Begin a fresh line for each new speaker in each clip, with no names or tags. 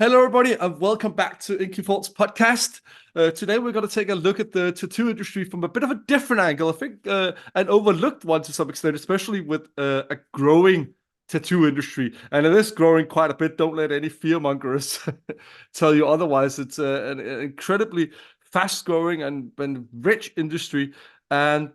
Hello, everybody, and welcome back to Inky Thinkers podcast. Today, we're going to take a look at the tattoo industry from a bit of a different angle. I think an overlooked one to some extent, especially with a growing tattoo industry. And it is growing quite a bit. Don't let any fearmongers tell you otherwise. It's an incredibly fast-growing and rich industry. And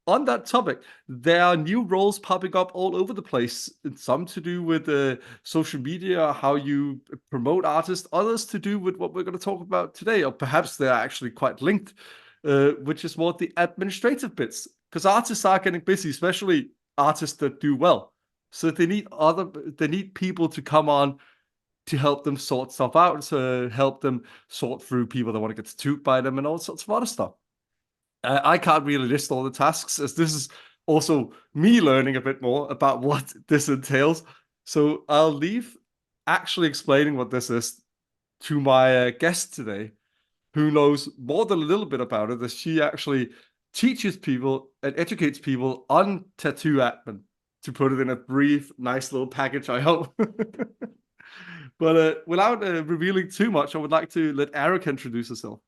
on that topic, there are new roles popping up all over the place. Some to do with social media, how you promote artists, others to do with what we're going to talk about today, or perhaps they're actually quite linked, which is more the administrative bits. Because artists are getting busy, especially artists that do well. So they need people to come on to help them sort stuff out, to help them sort through people that want to get tattooed by them and all sorts of other stuff. I can't really list all the tasks, as this is also me learning a bit more about what this entails. So I'll leave actually explaining what this is to my guest today, who knows more than a little bit about it, as she actually teaches people and educates people on tattoo admin, to put it in a brief, nice little package, I hope. But without revealing too much, I would like to let Erica introduce herself.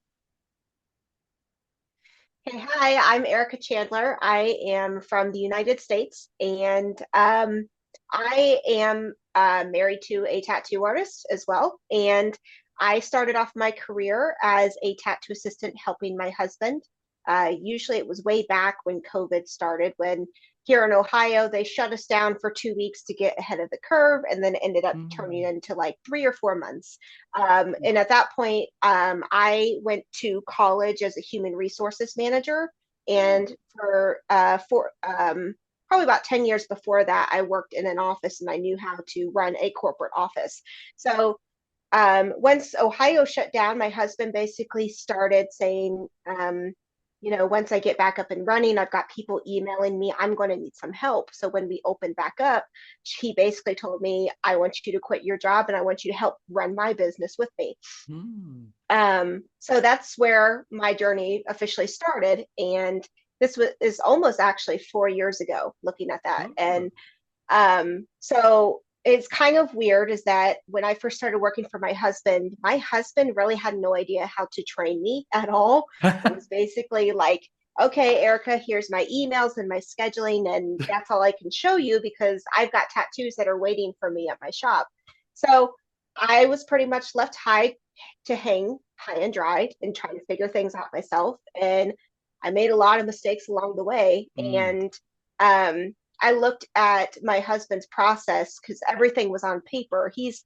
Hey, hi, I'm Erica Chandler. I am from the United States, and I am married to a tattoo artist as well. And I started off my career as a tattoo assistant helping my husband. Usually it was way back when COVID started, when here in Ohio, they shut us down for 2 weeks to get ahead of the curve, and then ended up turning into like 3 or 4 months. And at that point, I went to college as a human resources manager. And for probably about 10 years before that, I worked in an office and I knew how to run a corporate office. So once Ohio shut down, my husband basically started saying, once I get back up and running, I've got people emailing me, I'm going to need some help. So when we opened back up, he basically told me, I want you to quit your job and I want you to help run my business with me. So that's where my journey officially started. And is almost actually 4 years ago, looking at that. And so it's kind of weird is that when I first started working for my husband really had no idea how to train me at all. It was basically like, okay, Erica, here's my emails and my scheduling, and that's all I can show you because I've got tattoos that are waiting for me at my shop. So I was pretty much left hang high and dry and trying to figure things out myself. And I made a lot of mistakes along the way. And I looked at my husband's process because everything was on paper. He's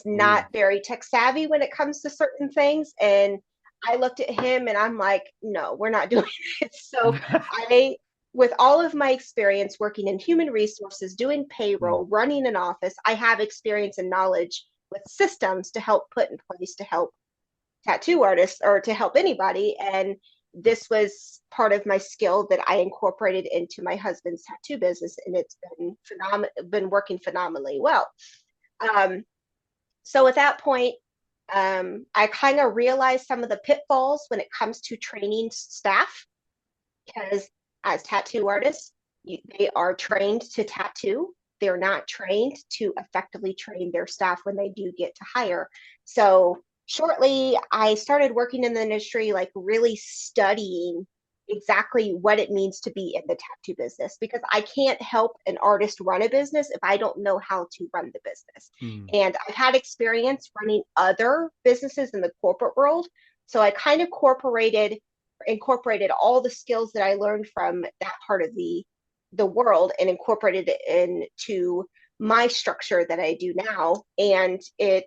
not very tech savvy when it comes to certain things. And I looked at him and I'm like, no, we're not doing it. So with all of my experience working in human resources, doing payroll, running an office, I have experience and knowledge with systems to help put in place to help tattoo artists or to help anybody. And this was part of my skill that I incorporated into my husband's tattoo business, and it's been working phenomenally well. So at that point, I kind of realized some of the pitfalls when it comes to training staff, because as tattoo artists, they are trained to tattoo. They're not trained to effectively train their staff when they do get to hire. So shortly, I started working in the industry, like really studying exactly what it means to be in the tattoo business, because I can't help an artist run a business if I don't know how to run the business. And I've had experience running other businesses in the corporate world. So I kind of incorporated all the skills that I learned from that part of the world and incorporated it into my structure that I do now. And it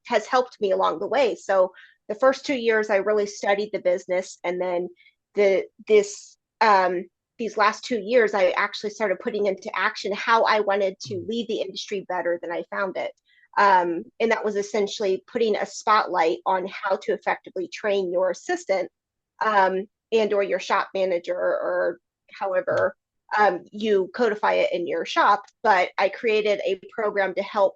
has helped me along the way. So the first 2 years, I really studied the business. And then these last 2 years, I actually started putting into action how I wanted to leave the industry better than I found it. And that was essentially putting a spotlight on how to effectively train your assistant and or your shop manager, or however you codify it in your shop. But I created a program to help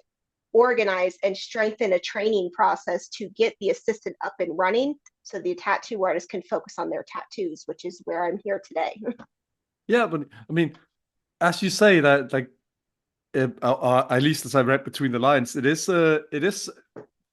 organize and strengthen a training process to get the assistant up and running so the tattoo artist can focus on their tattoos, which is where I'm here today.
Yeah, but I mean, as you say that, like, at least as I read between the lines, it is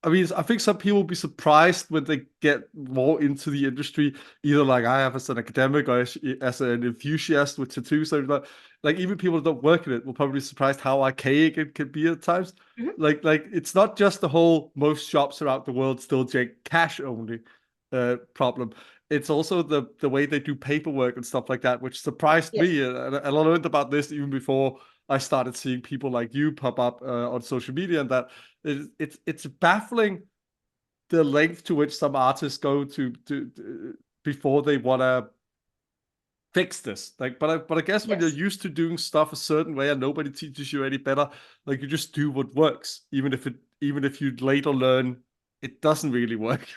I mean, I think some people will be surprised when they get more into the industry, either like I have as an academic or as an enthusiast with tattoos. So like even people that don't work in it will probably be surprised how archaic it can be at times.
Mhm.
Like it's not just the whole most shops around the world still take cash only problem. It's also the way they do paperwork and stuff like that, which surprised
Yes.
me. And I learned about this even before I started seeing people like you pop up on social media, and that it's baffling the length to which some artists go to before they want to fix this. Like, but I guess when you're
Yes.
used to doing stuff a certain way and nobody teaches you any better, like you just do what works, even if you later learn it doesn't really work.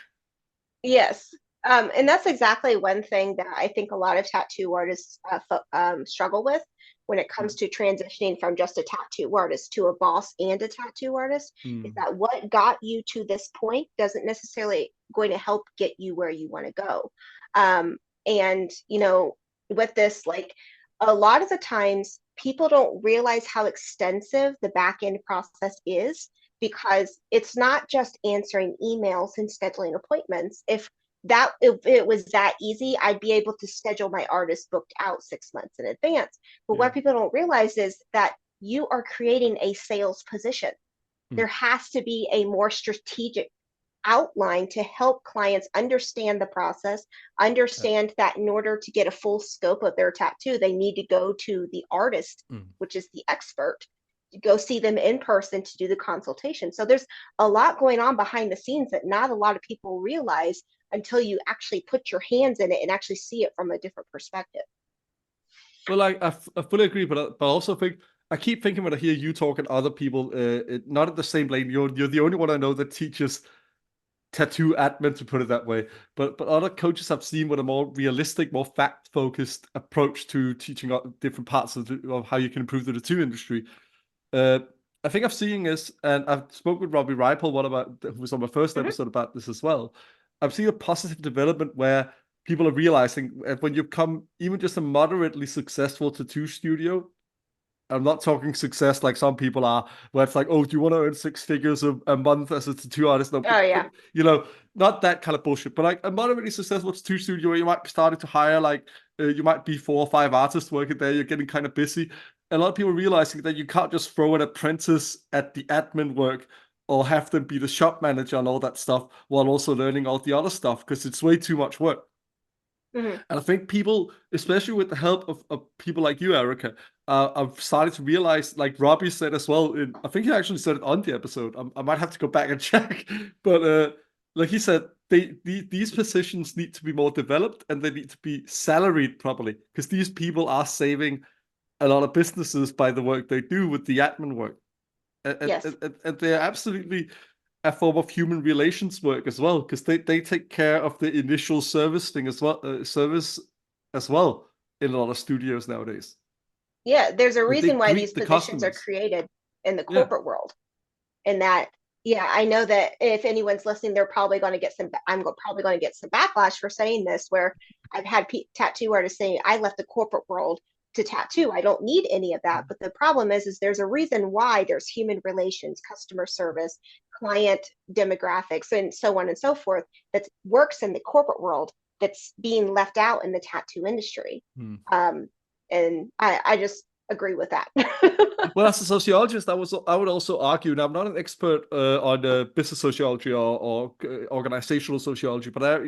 Yes. And that's exactly one thing that I think a lot of tattoo artists struggle with when it comes to transitioning from just a tattoo artist to a boss and a tattoo artist, is
Mm.
that what got you to this point doesn't necessarily going to help get you where you want to go. And, with this, like a lot of the times people don't realize how extensive the back end process is, because it's not just answering emails and scheduling appointments. If it was that easy, I'd be able to schedule my artist booked out 6 months in advance. But
Yeah.
what people don't realize is that you are creating a sales position.
Mm.
There has to be a more strategic outline to help clients understand the process,
Yeah.
understand that in order to get a full scope of their tattoo, they need to go to the artist,
Mm.
which is the expert, to go see them in person to do the consultation. So there's a lot going on behind the scenes that not a lot of people realize until you actually put your hands in it and actually see it from a different perspective.
Well, I fully agree, but I also think I keep thinking when I hear you talk and other people, not in the same lane. You're the only one I know that teaches tattoo admin, to put it that way. But other coaches I've seen with a more realistic, more fact focused approach to teaching different parts of how you can improve the tattoo industry. Uh, I think I've seen this, and I've spoke with Robbie Ripple, who was on my first
Mhm.
episode about this as well. I've seen a positive development where people are realizing when you become even just a moderately successful tattoo studio. I'm not talking success like some people are, where it's like, oh, do you want to earn six figures a month as a tattoo artist? No,
Oh
but
yeah.
not that kind of bullshit. But like a moderately successful tattoo studio, where you might be starting to hire like you might be 4 or 5 artists working there. You're getting kind of busy. A lot of people realizing that you can't just throw an apprentice at the admin work or have them be the shop manager and all that stuff while also learning all the other stuff, because it's way too much work.
Mhm.
And I think people, especially with the help of people like you, Erica, I've started to realize, like Robbie said as well, I think he actually said it on the episode. I might have to go back and check, but like he said, these positions need to be more developed and they need to be salaried properly, because these people are saving a lot of businesses by the work they do with the admin work,
Yes.
and they're absolutely a form of human relations work as well, because they take care of the initial service thing as well, service as well in a lot of studios nowadays.
Yeah, there's a
Like they
reason why these
greet the
positions are
customers.
created in the
Yeah.
corporate world. And that, yeah, I know that if anyone's listening, they're probably going to get some, probably going to get some backlash for saying this, where I've had tattoo artists saying, I left the corporate world to tattoo. I don't need any of that. But the problem is there's a reason why there's human relations, customer service, client demographics, and so on and so forth that works in the corporate world that's being left out in the tattoo industry.
Hmm.
Um, and I just agree with that.
Well, as a sociologist, I would also argue, and I'm not an expert on business sociology or organizational sociology, but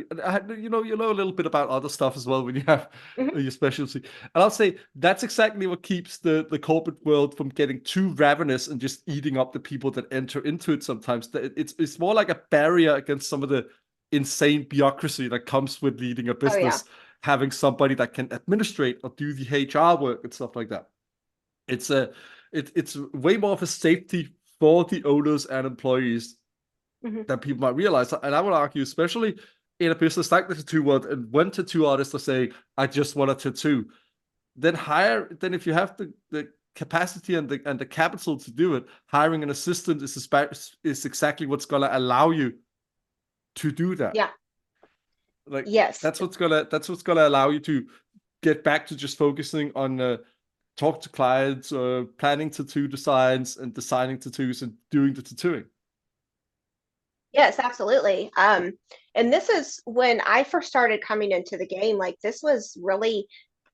you know a little bit about other stuff as well when you have
Mhm.
your specialty. And I'll say that's exactly what keeps the corporate world from getting too ravenous and just eating up the people that enter into it. Sometimes it's more like a barrier against some of the insane bureaucracy that comes with leading a
Oh yeah.
business, having somebody that can administrate or do the HR work and stuff like that. It's a it's way more of a safety for the owners and employees
Mhm.
than people might realize. And I would argue, especially in a business like the tattoo world, and when tattoo artists are saying, I just want a tattoo, then if you have the capacity and the capital to do it, hiring an assistant is exactly what's gonna allow you to do that.
Yeah.
Like
Yes.
that's what's gonna allow you to get back to just focusing on talk to clients, planning tattoo designs and designing tattoos and doing the tattooing.
Yes, absolutely. And this is when I first started coming into the game, like this was really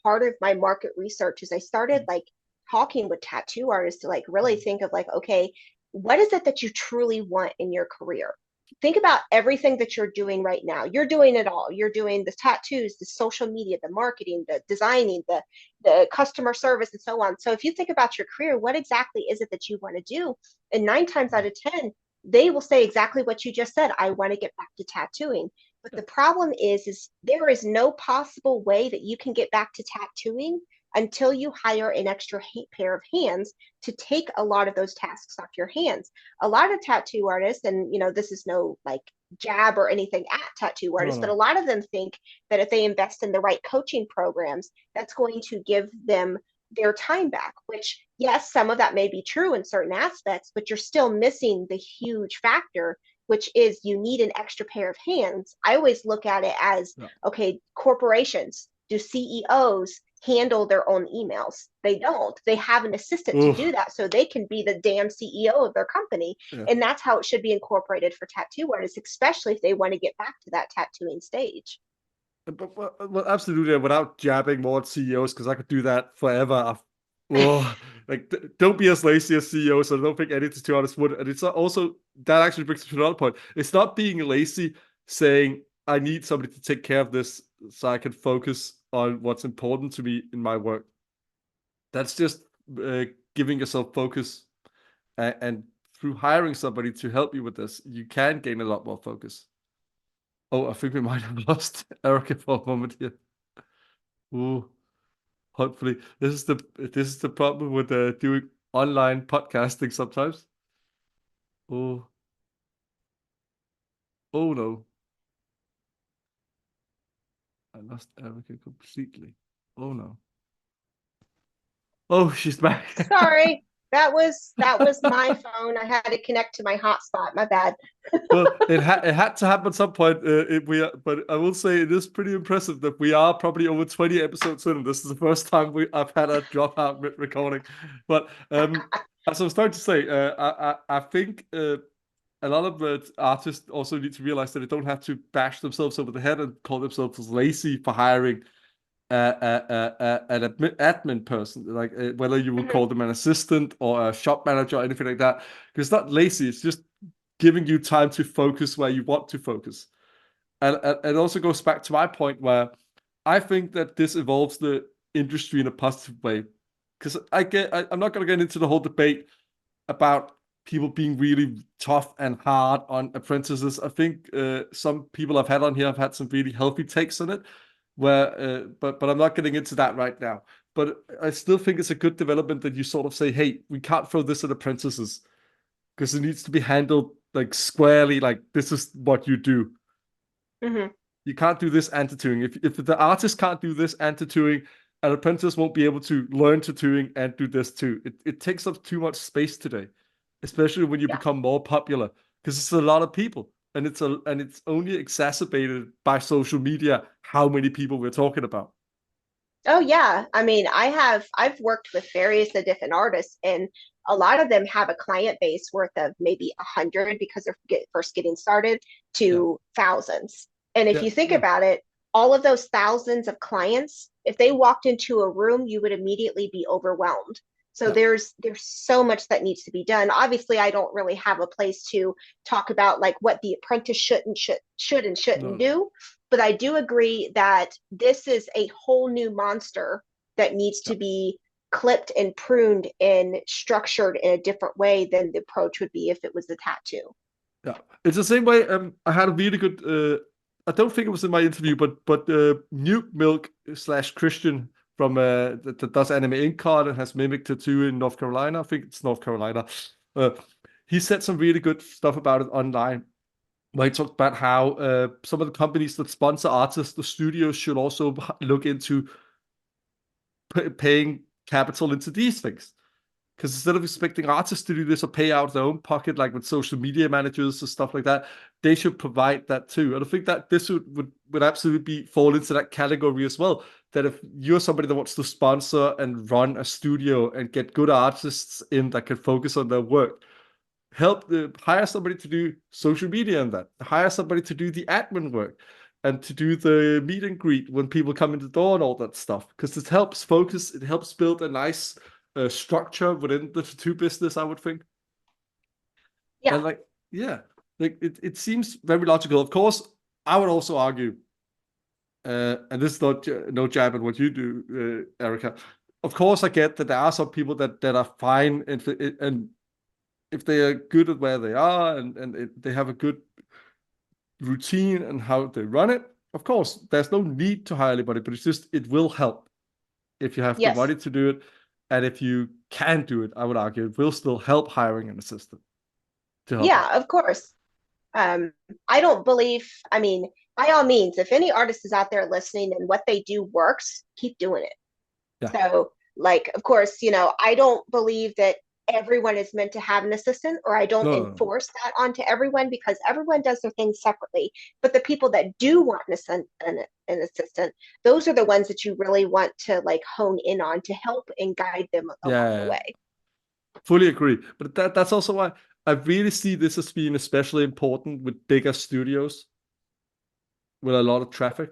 part of my market research as I started like talking with tattoo artists to like really think of like, okay, what is it that you truly want in your career? Think about everything that you're doing right now. You're doing it all. You're doing the tattoos, the social media, the marketing, the designing, the customer service, and so on. So if you think about your career, what exactly is it that you want to do? And 9 times out of 10, they will say exactly what you just said. I want to get back to tattooing. But the problem is there is no possible way that you can get back to tattooing until you hire an extra pair of hands to take a lot of those tasks off your hands. A lot of tattoo artists, and this is no like jab or anything at tattoo
No,
artists, but a
no.
lot of them think that if they invest in the right coaching programs, that's going to give them their time back, which, yes, some of that may be true in certain aspects, but you're still missing the huge factor, which is you need an extra pair of hands. I always look at it as,
Yeah.
okay, corporations, do CEOs handle their own emails? They don't. They have an assistant to do
Oof.
that so they can be the damn CEO of their company.
Yeah.
And that's how it should be incorporated for tattoo artists, especially if they want to get back to that tattooing stage.
But absolutely, without jabbing more at CEOs, because I could do that forever. Oh, like don't be as lazy as CEOs. I don't think any tattoo artists would. And it's not also that actually brings me to another point. It's not being lazy, saying I need somebody to take care of this so I can focus on what's important to me in my work. That's just uh, giving yourself focus, and through hiring somebody to help you with this, you can gain a lot more focus. Oh, I think we might have lost Erica for a moment here. Ooh, hopefully, this is the problem with doing online podcasting sometimes. Oh, oh no, I lost Erica completely. Oh no. Oh, she's back.
Sorry, that was my phone. I had to connect to my hotspot. My bad.
Well, it had to happen at some point. But I will say it is pretty impressive that we are probably over 20 episodes in, and this is the first time I've had a dropout mid-recording. But as I was starting to say, I think a lot of artists also need to realize that they don't have to bash themselves over the head and call themselves lazy for hiring an admin person, like whether you would
Mhm.
call them an assistant or a shop manager or anything like that. Because it's not lazy; it's just giving you time to focus where you want to focus. And it also goes back to my point where I think that this evolves the industry in a positive way. Because I'm not going to get into the whole debate about people being really tough and hard on apprentices. I think some people I've had on here have had some really healthy takes on it, where but I'm not getting into that right now. But I still think it's a good development that you sort of say, hey, we can't throw this at apprentices because it needs to be handled like squarely, like this is what you do.
Mhm.
You can't do this and tattooing. If the artist can't do this and tattooing, an apprentice won't be able to learn tattooing and do this too. It takes up too much space today, especially when you
Yeah.
become more popular, because it's a lot of people. And it's only exacerbated by social media how many people we're talking about.
Oh yeah. I mean, I've worked with various of different artists, and a lot of them have a client base worth of maybe 100 because they're first getting started
Yeah,
to thousands. And if
yeah,
you think
yeah.
about it, all of those thousands of clients, if they walked into a room, you would immediately be overwhelmed. So
Yeah.
there's so much that needs to be done. Obviously, I don't really have a place to talk about like what the apprentice should and
No,
shouldn't
no.
do, but I do agree that this is a whole new monster that needs
Yeah,
to be clipped and pruned and structured in a different way than the approach would be if it was a tattoo.
yeah. It's the same way. I had a really good. I don't think it was in my interview, but Nuke Milk slash Christian from that does Anime Ink card and has Mimic Tattoo in North Carolina. I think it's North Carolina. Uh, he said some really good stuff about it online, where he talked about how some of the companies that sponsor artists, the studios should also look into paying capital into these things. Because instead of expecting artists to do this or pay out of their own pocket, like with social media managers and stuff like that, they should provide that too. And I think that this would absolutely fall into that category as well. That if you're somebody that wants to sponsor and run a studio and get good artists in that can focus on their work, hire somebody to do social media and that, hire somebody to do the admin work and to do the meet and greet when people come in the door and all that stuff. Because it helps focus, it helps build a nice structure within the tattoo business, I would think.
Yeah.
And like, yeah, like it seems very logical. Of course, I would also argue, and this is not no jab at what you do, Erica. Of course, I get that there are some people that are fine and if they are good at where they are and they have a good routine and how they run it, of course, there's no need to hire anybody, but it's just, it will help if you have the
Yes.
money to do it. And if you can do it, I would argue it will still help hiring an assistant to help
Yeah,
out.
of course. Um, I don't believe, I mean, by all means, if any artist is out there listening and what they do works, keep doing it.
Yeah.
So, like, of course, I don't believe that everyone is meant to have an assistant, or I don't
No, no, no.
enforce that onto everyone because everyone does their things separately. But the people that do want an assistant, those are the ones that you really want to like hone in on to help and guide them along the
Yeah,
way.
fully agree. But that's also why I really see this as being especially important with bigger studios with a lot of traffic.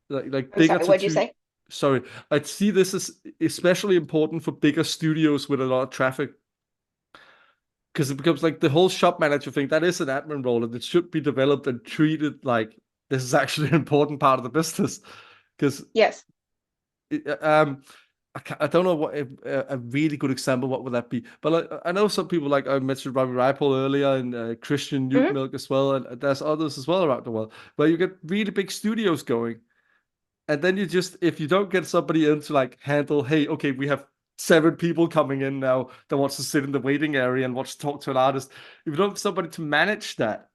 Like
I'm
bigger
sorry, what'd you
tattoo.
say?
Sorry, I see this as especially important for bigger studios with a lot of traffic because it becomes like the whole shop manager thing. That is an admin role, and it should be developed and treated like this is actually an important part of the business. Because
Yes.
I don't know what a really good example. What would that be? But like, I know some people like I mentioned Robbie Ripple earlier and Christian Newt
Hmm.
Milk as well, and there's others as well around the world where you get really big studios going. And then you just, if you don't get somebody in to like handle, hey, okay, we have 7 people coming in now that wants to sit in the waiting area and wants to talk to an artist. If you don't have somebody to manage that,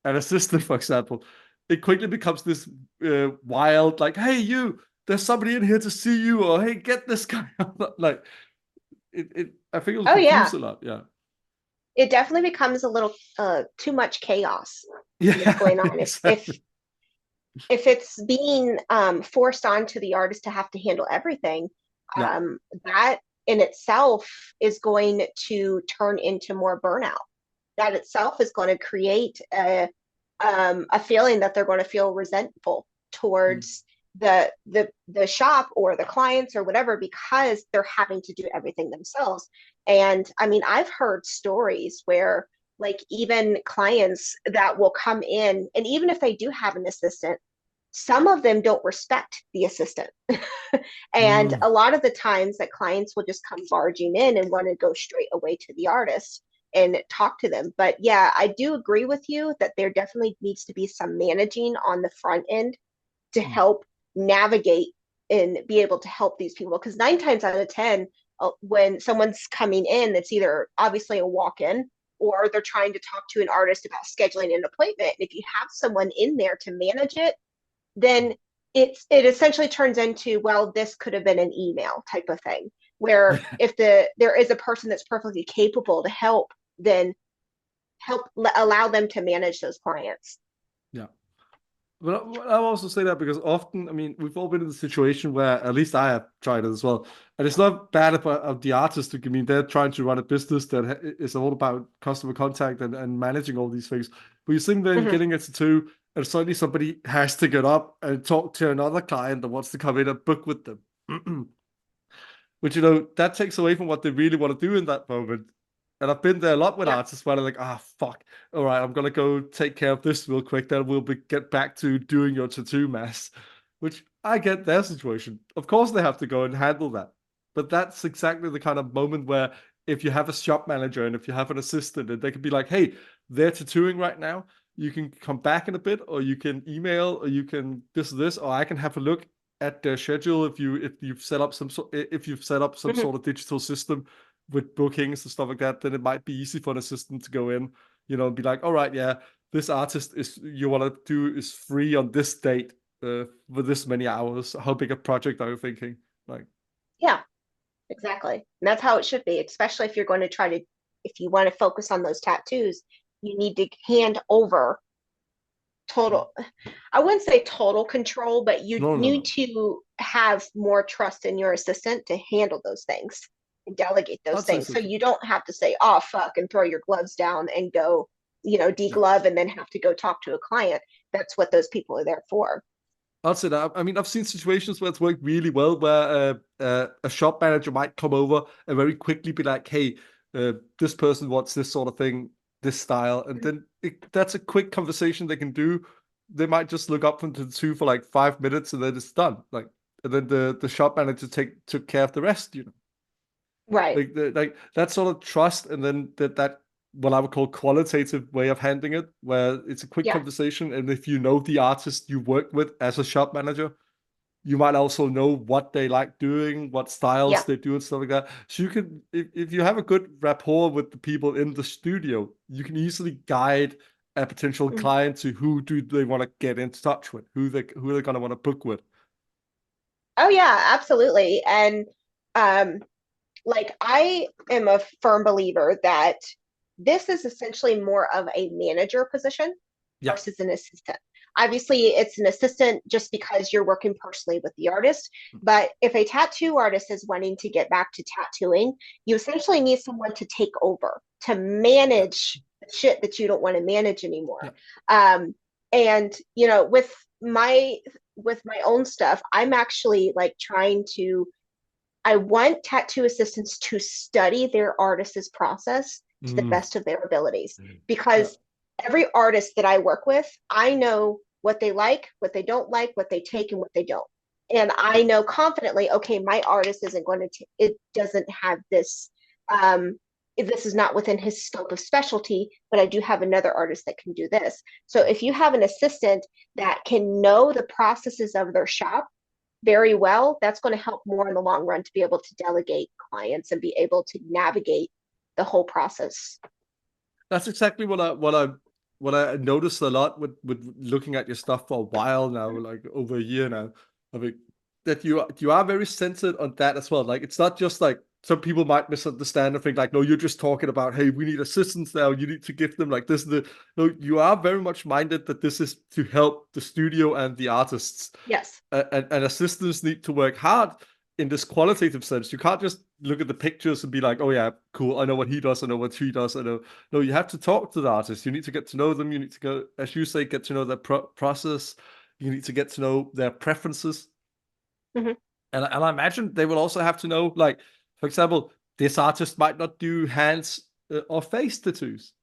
an assistant, for example, it quickly becomes this wild, like, hey, there's somebody in here to see you, or hey, get this guy. Like, I think it'll
Oh
confuse
yeah.
a lot. Yeah.
It definitely becomes a little too much chaos what's
Yeah,
going on.
exactly.
If it's being forced onto the artist to have to handle everything,
Yeah.
that in itself is going to turn into more burnout. That itself is going to create a feeling that they're going to feel resentful
Mm.
towards the shop or the clients or whatever because they're having to do everything themselves. And I mean, I've heard stories where like even clients that will come in and even if they do have an assistant, some of them don't respect the assistant. And
Mm.
a lot of the times that clients will just come barging in and want to go straight away to the artist and talk to them. But yeah, I do agree with you that there definitely needs to be some managing on the front end to
Mm.
help navigate and be able to help these people. Because 9 times out of 10, when someone's coming in, it's either obviously a walk in or they're trying to talk to an artist about scheduling an appointment. And if you have someone in there to manage it, then it essentially turns into, well, this could have been an email type of thing where if there is a person that's perfectly capable to help, then allow them to manage those clients.
Yeah. But I'll also say that because often, I mean, we've all been in the situation where at least I have tried it as well. And it's not bad about the artist. I mean, they're trying to run a business that is all about customer contact and managing all these things. But you're sitting there and
Mm-hmm.
getting a tattoo, and suddenly somebody has to get up and talk to another client that wants to come in and book with them. Which, that takes away from what they really want to do in that moment. And I've been there a lot with
Yeah.
artists where they're like, fuck. All right, I'm gonna go take care of this real quick. Then get back to doing your tattoo mess. Which I get their situation. Of course, they have to go and handle that. But that's exactly the kind of moment where if you have a shop manager and if you have an assistant, and they can be like, hey, they're tattooing right now. You can come back in a bit, or you can email, or you can this, or I can have a look at their schedule if you've set up some
Mm-hmm.
sort of digital system with bookings and stuff like that, then it might be easy for an assistant to go in, and be like, all right, yeah, this artist is you want to do is free on this date for this many hours. How big a project are you thinking? Like,
Yeah, exactly. And that's how it should be, especially if you're going to if you want to focus on those tattoos, you need to hand over total, I wouldn't say total control, but you
no, no,
need
no.
to have more trust in your assistant to handle those things. and delegate those
I'd say
things.
so
So
too.
you don't have to say, oh, fuck, and throw your gloves down and go,
Yeah.
deglove and then have to go talk to a client. That's what those people are there for.
I'd say that. I mean, I've seen situations where it's worked really well, where a shop manager might come over and very quickly be like, "Hey, this person wants this sort of thing, this style," and then that's a quick conversation they can do. They might just look up from the two for like 5 minutes, and then it's done. Like, and then the shop manager took care of the rest.
Right.
Like that sort of trust, and then that what I would call qualitative way of handling it, where it's a quick
Yeah.
conversation, and if you know the artist you work with as a shop manager, you might also know what they like doing, what styles
Yeah.
they do, and stuff like that. So you can, if you have a good rapport with the people in the studio, you can easily guide a potential
Mhm.
client to who do they want to get in touch with, who they're gonna want to book with.
Oh yeah, absolutely. And um, like I am a firm believer that this is essentially more of a manager position
Yeah.
versus an assistant. Obviously, it's an assistant just because you're working personally with the artist. But if a tattoo artist is wanting to get back to tattooing, you essentially need someone to take over, to
Yeah.
manage the shit that you don't want to manage
Yeah.
anymore. Um, and my with my own stuff, I'm actually like trying to I want tattoo assistants to study their artist's process to the
Mm.
best of their abilities
Yeah.
because every artist that I work with, I know what they like, what they don't like, what they take, and what they don't. And I know confidently, okay, my artist isn't going to, it doesn't have this, this is not within his scope of specialty, but I do have another artist that can do this. So if you have an assistant that can know the processes of their shop very well, that's going to help more in the long run to be able to delegate clients and be able to navigate the whole process.
That's exactly what I noticed a lot with looking at your stuff for a while now, like over a year now. I mean, that you are very centered on that as well. Like it's not just like some people might misunderstand and think like, no, you're just talking about, hey, we need assistants now. You need to give them like this. No, you are very much minded that this is to help the studio and the artists.
Yes.
And assistants need to work hard in this qualitative sense. You can't just look at the pictures and be like, oh yeah, cool. I know what he does. I know what she does. I know. No, you have to talk to the artist. You need to get to know them. You need to go, as you say, get to know their process. You need to get to know their preferences.
Mm-hmm.
And I imagine they will also have to know, like, for example, this artist might not do hands or face tattoos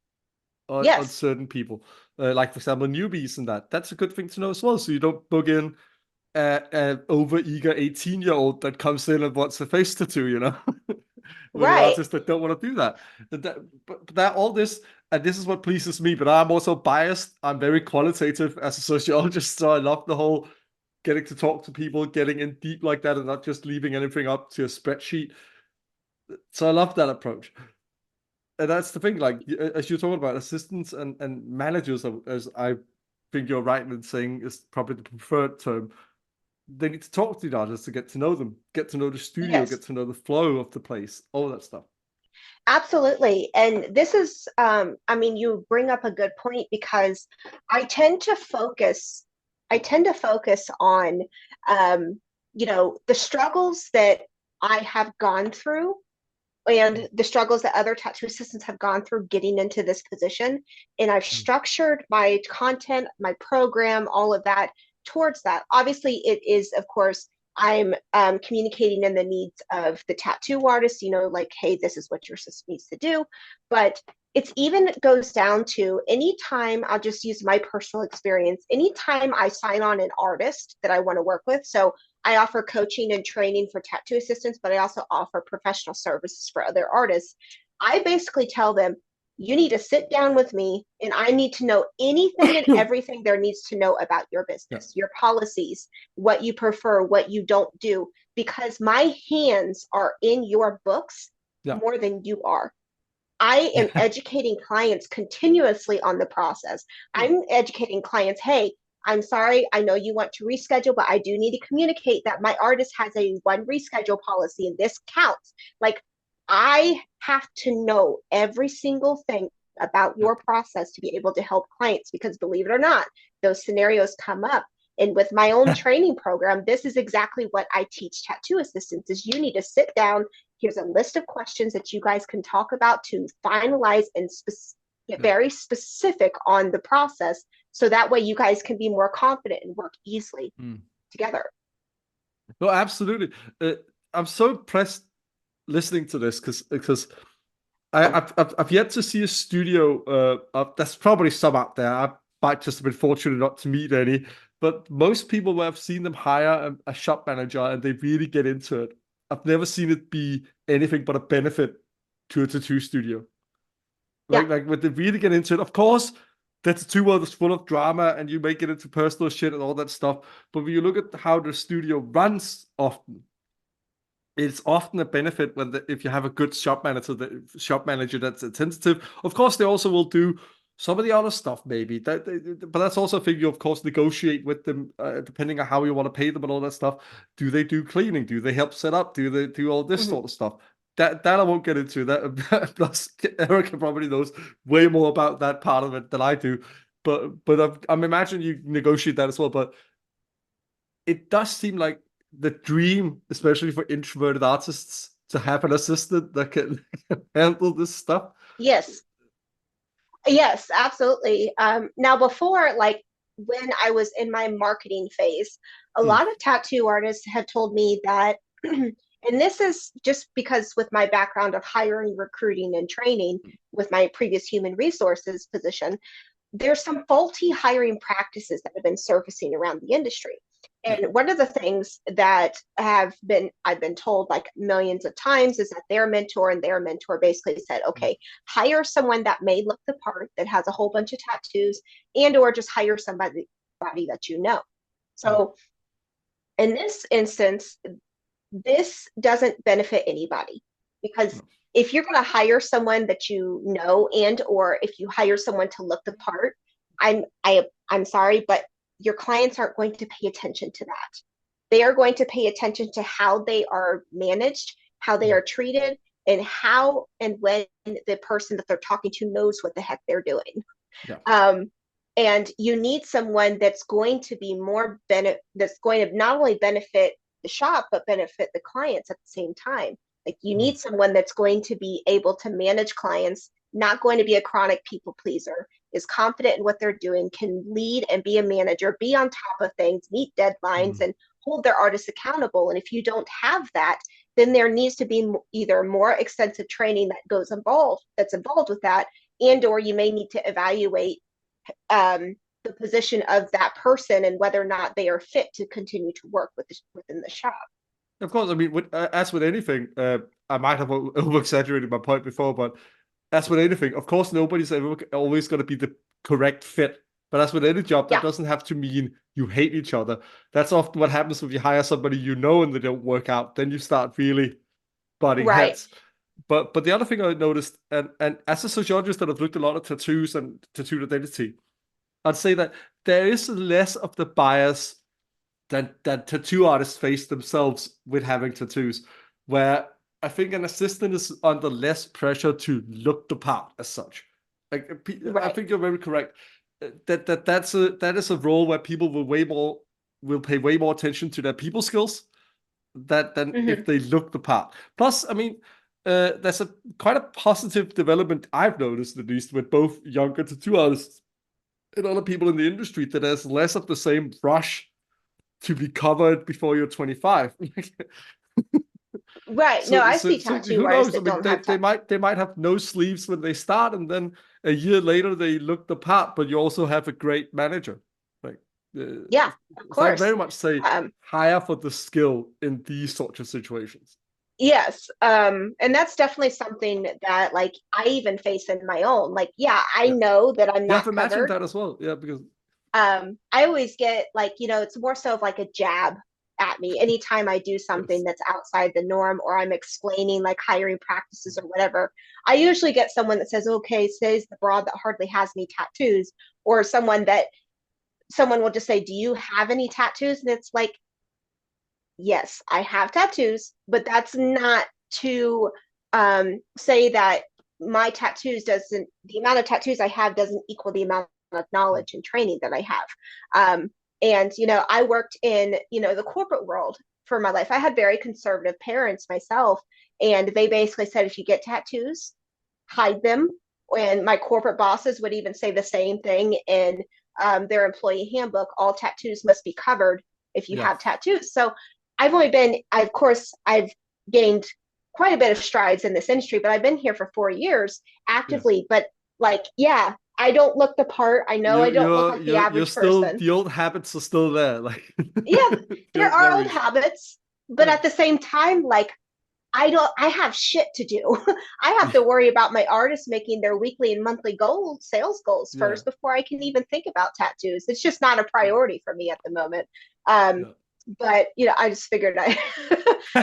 on
Yes.
certain people. Like, for example, newbies and that. That's a good thing to know as well. So you don't book in an over-eager 18-year-old that comes in and wants a face tattoo, with an
Right.
artist that don't want to do that. But that all this, and this is what pleases me, but I'm also biased. I'm very qualitative as a sociologist, so I love the whole getting to talk to people, getting in deep like that, and not just leaving anything up to a spreadsheet. So I love that approach. And that's the thing, like as you're talking about assistants and managers, as I think you're right in saying is probably the preferred term. They need to talk to the artists to get to know them, get to know the studio,
Yes.
get to know the flow of the place, all that stuff.
Absolutely. And this is, I mean, you bring up a good point because I tend to focus, I tend to focus on, the struggles that I have gone through and the struggles that other tattoo assistants have gone through getting into this position. And I've
Mm.
structured my content, my program, all of that towards that. Obviously, it is, of course, I'm communicating in the needs of the tattoo artist, like, hey, this is what your system needs to do. But it's even goes down to anytime I'll just use my personal experience, anytime I sign on an artist that I want to work with. So I offer coaching and training for tattoo assistants, but I also offer professional services for other artists. I basically tell them, you need to sit down with me and I need to know anything and everything there needs to know about your
Yeah,
business, your policies, what you prefer, what you don't do, because my hands are in your books
yeah,
more than you are. I am educating clients continuously on the process. I'm educating clients, hey, I'm sorry, I know you want to reschedule, but I do need to communicate that my artist has a one reschedule policy and this counts. Like, I have to know every single thing about
yeah.
your process to be able to help clients because believe it or not, those scenarios come up. And with my own training program, this is exactly what I teach tattoo assistants is you need to sit down Here's a list of questions that you guys can talk about to finalize and get
Yeah.
very specific on the process. So that way you guys can be more confident and work easily together.
No, absolutely. I'm so impressed listening to this because I've yet to see a studio. There's probably some out there. I might just have been fortunate not to meet any, but most people where I've seen them hire a shop manager and they really get into it, I've never seen it be anything but a benefit to a tattoo studio.
Yeah.
Like when they really get into it, of course, the tattoo world is full of drama and you may get into personal shit and all that stuff. But when you look at how the studio runs often, it's often a benefit if you have a good shop manager that's attentive. Of course, they also will do some of the other stuff, maybe. But that's also a thing you, of course, negotiate with them, depending on how you want to pay them and all that stuff. Do they do cleaning? Do they help set up? Do they do all this sort of stuff? That I won't get into. That plus Erica probably knows way more about that part of it than I do. But I'm imagining you negotiate that as well. But it does seem like the dream, especially for introverted artists, to have an assistant that can handle this stuff.
Yes. Yes, absolutely. Now, before, like when I was in my marketing phase, a
Hmm.
lot of tattoo artists have told me that, and this is just because with my background of hiring, recruiting, and training with my previous human resources position, there's some faulty hiring practices that have been surfacing around the industry.
Yeah.
And one of the things that I've been told like millions of times is that their mentor basically said, okay, hire someone that may look the part, that has a whole bunch of tattoos, and or just hire somebody that you know.
Hmm.
So in this instance, this doesn't benefit anybody because
No.
if you're going to hire someone that you know and or if you hire someone to look the part, I'm sorry, but your clients aren't going to pay attention to that. They are going to pay attention to how they are managed, how they are treated, and how and when the person that they're talking to knows what the heck they're doing.
Yeah.
um, and you need someone that's going to be that's going to not only benefit the shop but benefit the clients at the same time. Like you
Hmm.
need someone that's going to be able to manage clients, not going to be a chronic people pleaser, is confident in what they're doing, can lead and be a manager, be on top of things, meet deadlines,
Hmm.
and hold their artists accountable. And if you don't have that, then there needs to be either more extensive training that's involved with that, and or you may need to evaluate the position of that person and whether or not they are fit to continue to work within the shop.
Of course, I mean, as with anything, I might have over exaggerated my point before, but as with anything, of course, nobody's ever always going to be the correct fit. But as with any job, that
Yeah,
doesn't have to mean you hate each other. That's often what happens if you hire somebody you know and they don't work out. Then you start really butting
right.
heads. But the other thing I noticed, and as a sociologist that have looked a lot at tattoos and tattooed identity, I'd say that there is less of the bias that tattoo artists face themselves with having tattoos, where I think an assistant is under less pressure to look the part as such. Like I
Right.
think you're very correct. That is a role where people will pay way more attention to their people skills than if
Mm-hmm.
they look the part. Plus, I mean, there's a quite a positive development I've noticed at least with both younger tattoo artists and other people in the industry that there's less of the same rush to be covered before you're 25.
Right. No,
so
I
so
see
so
tattoo
who
artists
knows? I
that
mean,
don't have
they might have no sleeves when they start, and then a year later they look the part, but you also have a great manager. Like,
Yeah, of
so I very
course.
much say
Um,
hire for the skill in these sorts of situations.
yes. And that's definitely something that like I even face in my own. Like, yeah, I
Yeah,
know that I'm
yeah, I've
not
imagined
covered.
that as well. Yeah, because
I always get like, it's more so of like a jab at me anytime I do something
yes,
that's outside the norm or I'm explaining like hiring practices or whatever. I usually get someone that says, okay, says the broad that hardly has any tattoos, or someone will just say, do you have any tattoos? And it's like, yes, I have tattoos, but that's not to say that my tattoos doesn't, the amount of tattoos I have doesn't equal the amount of knowledge and training that I have. And, I worked in, the corporate world for my life. I had very conservative parents myself, and they basically said if you get tattoos, hide them. And my corporate bosses would even say the same thing in their employee handbook. All tattoos must be covered if you
Yeah.
have tattoos. So of course, I've gained quite a bit of strides in this industry, but I've been here for 4 years
Yeah.
actively. But like, yeah, I don't look the part. I know I don't look like the
You're
average
still,
person.
the old habits are still there, like
Yeah,
the
there
old
are old
memories.
habits, but
Yeah.
at the same time, like I have shit to do. I have to worry about my artists making their weekly and monthly goals, sales goals
Yeah.
first before I can even think about tattoos. It's just not a
Yeah.
priority for me at the moment. Um,
Yeah.
but I just figured I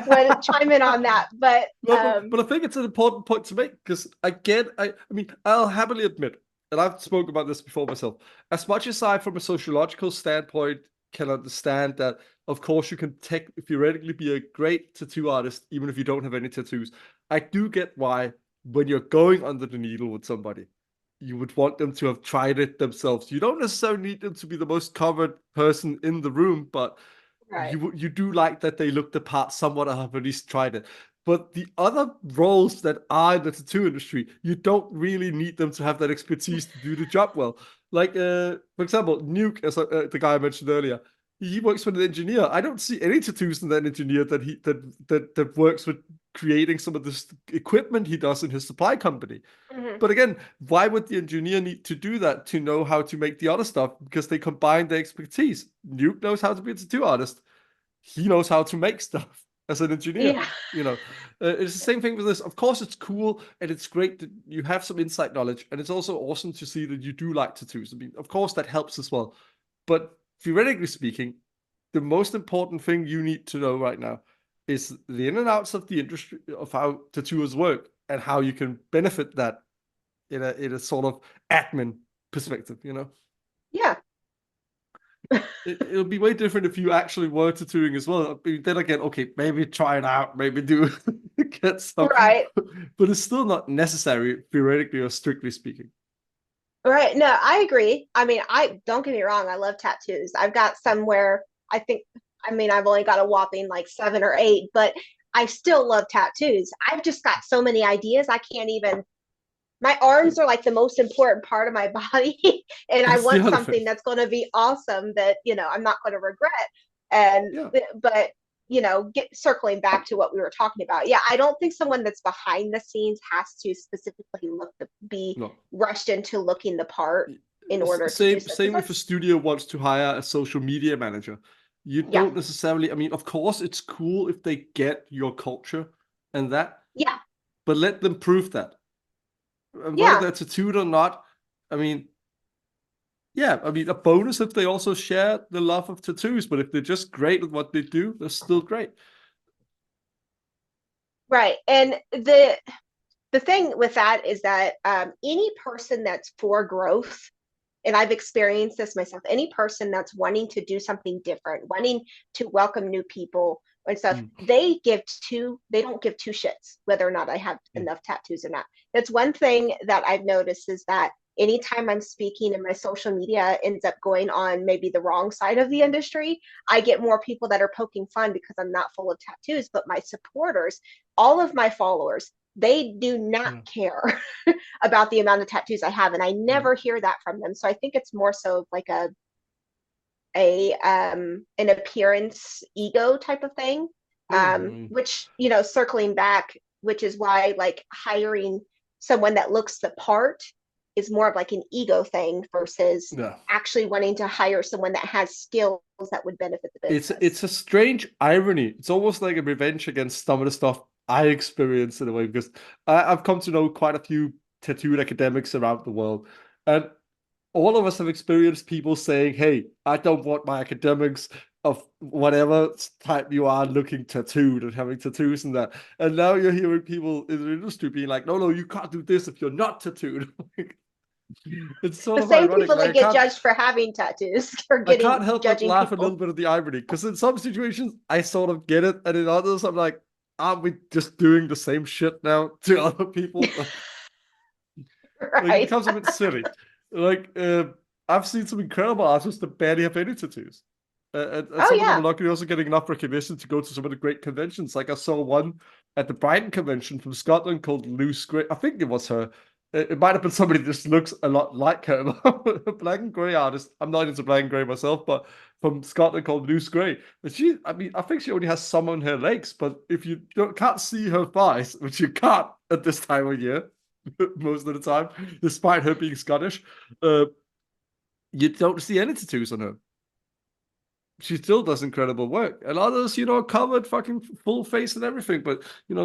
would chime in on that. But
But I think it's an important point to make because again, I mean, I'll happily admit, and I've spoken about this before myself, as much as I, from a sociological standpoint, can understand that, of course, you can theoretically be a great tattoo artist even if you don't have any tattoos. I do get why, when you're going under the needle with somebody, you would want them to have tried it themselves. You don't necessarily need them to be the most covered person in the room, but
right,
you do like that they look the part somewhat, or have at least tried it. But the other roles that are in the tattoo industry, you don't really need them to have that expertise to do the job well. Like, for example, Nuke, as the guy I mentioned earlier, he works with an engineer. I don't see any tattoos in that engineer that works with creating some of this equipment he does in his supply company.
hmm
But again, why would the engineer need to do that to know how to make the other stuff? Because they combine their expertise. Nuke knows how to be a tattoo artist. He knows how to make stuff as an engineer.
yeah,
You know, it's the same thing with this. Of course, it's cool and it's great that you have some inside knowledge, and it's also awesome to see that you do like tattoos. I mean, of course, that helps as well. But theoretically speaking, the most important thing you need to know right now is the in and outs of the industry of how tattooers work and how you can benefit that in a sort of admin perspective.
yeah.
It'll be way different if you actually were tattooing as well. I mean, then again, okay, maybe try it out, maybe do get some,
Right.
but it's still not necessary theoretically or strictly speaking.
Right. No, I agree. I mean, I don't get me wrong, I love tattoos. I've got somewhere, I think, I mean, I've only got a whopping like 7 or 8, but I still love tattoos. I've just got so many ideas. I can't even, my arms are like the most important part of my body. And I
That's the
want
other thing.
something that's going to be awesome that, I'm not going to regret. And,
Yeah,
but, circling back to what we were talking about. Yeah, I don't think someone that's behind the scenes has to specifically be
no.
rushed into looking the part in order to do
Same
so. Because
same if a
that's,
studio wants to hire a social media manager. You
yeah,
don't necessarily, I mean, of course, it's cool if they get your culture and that,
yeah,
but let them prove that. And whether
yeah,
they're tattooed or not, I mean, yeah, I mean, a bonus if they also share the love of tattoos, but if they're just great at what they do, they're still great.
right. And the thing with that is that any person that's for growth, and I've experienced this myself, any person that's wanting to do something different, wanting to welcome new people and stuff,
Mm,
they don't give two shits whether or not I have
mm,
enough tattoos or not. That's one thing that I've noticed is that anytime I'm speaking and my social media ends up going on maybe the wrong side of the industry, I get more people that are poking fun because I'm not full of tattoos. But my supporters, all of my followers, they do not
yeah,
care about the amount of tattoos I have, and I
mm,
never hear that from them. So I think it's more so like a an appearance ego type of thing.
yeah. I mean,
Which circling back, which is why like hiring someone that looks the part is more of like an ego thing versus
yeah.
actually wanting to hire someone that has skills that would benefit the
It's
business.
a strange irony. It's almost like a revenge against some of the stuff I experienced in a way because I've come to know quite a few tattooed academics around the world, and all of us have experienced people saying, "Hey, I don't want my academics of whatever type you are looking tattooed and having tattoos and that." And now you're hearing people in the industry being like, "No, no, you can't do this if you're not tattooed." It's sort
The
of
same
ironic.
people
Like
that get judged for having tattoos or
I can't
getting
help but
judging
laugh a little
people.
bit at the irony because in some situations I sort of get it, and in others I'm like, aren't we just doing the same shit now to other people? Like it
Right.
becomes a bit silly. Like I've seen some incredible artists that barely have any tattoos, And
Oh
some of them are
yeah.
luckily also getting enough recognition to go to some of the great conventions. Like I saw one at the Brighton convention from Scotland called Loose Grey. I think it was her. It might have been somebody that just looks a lot like her. A black and grey artist. I'm not into black and grey myself, but from Scotland called Loose Grey. But she, I mean, I think she only has some on her legs, but if you can't see her thighs, which you can't at this time of year, most of the time, despite her being Scottish, you don't see any tattoos on her. She still does incredible work. And others, covered fucking full face and everything. But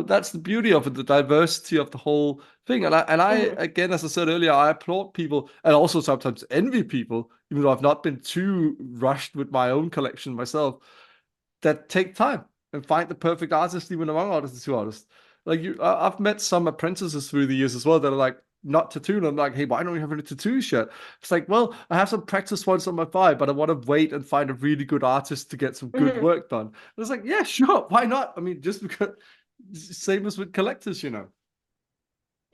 that's the beauty of it, the diversity of the whole thing. And I
Mhm.
again, as I said earlier, I applaud people and also sometimes envy people, even though I've not been too rushed with my own collection myself, that take time and find the perfect artist, even among artists who artists. Like I've met some apprentices through the years as well that are like not tattooed. I'm like, hey, why don't you have any tattoos yet? It's like, well, I have some practice ones on my thigh, but I want to wait and find a really good artist to get some good
Mhm.
work done. And it's like, yeah, sure, why not? I mean, just because, same as with collectors.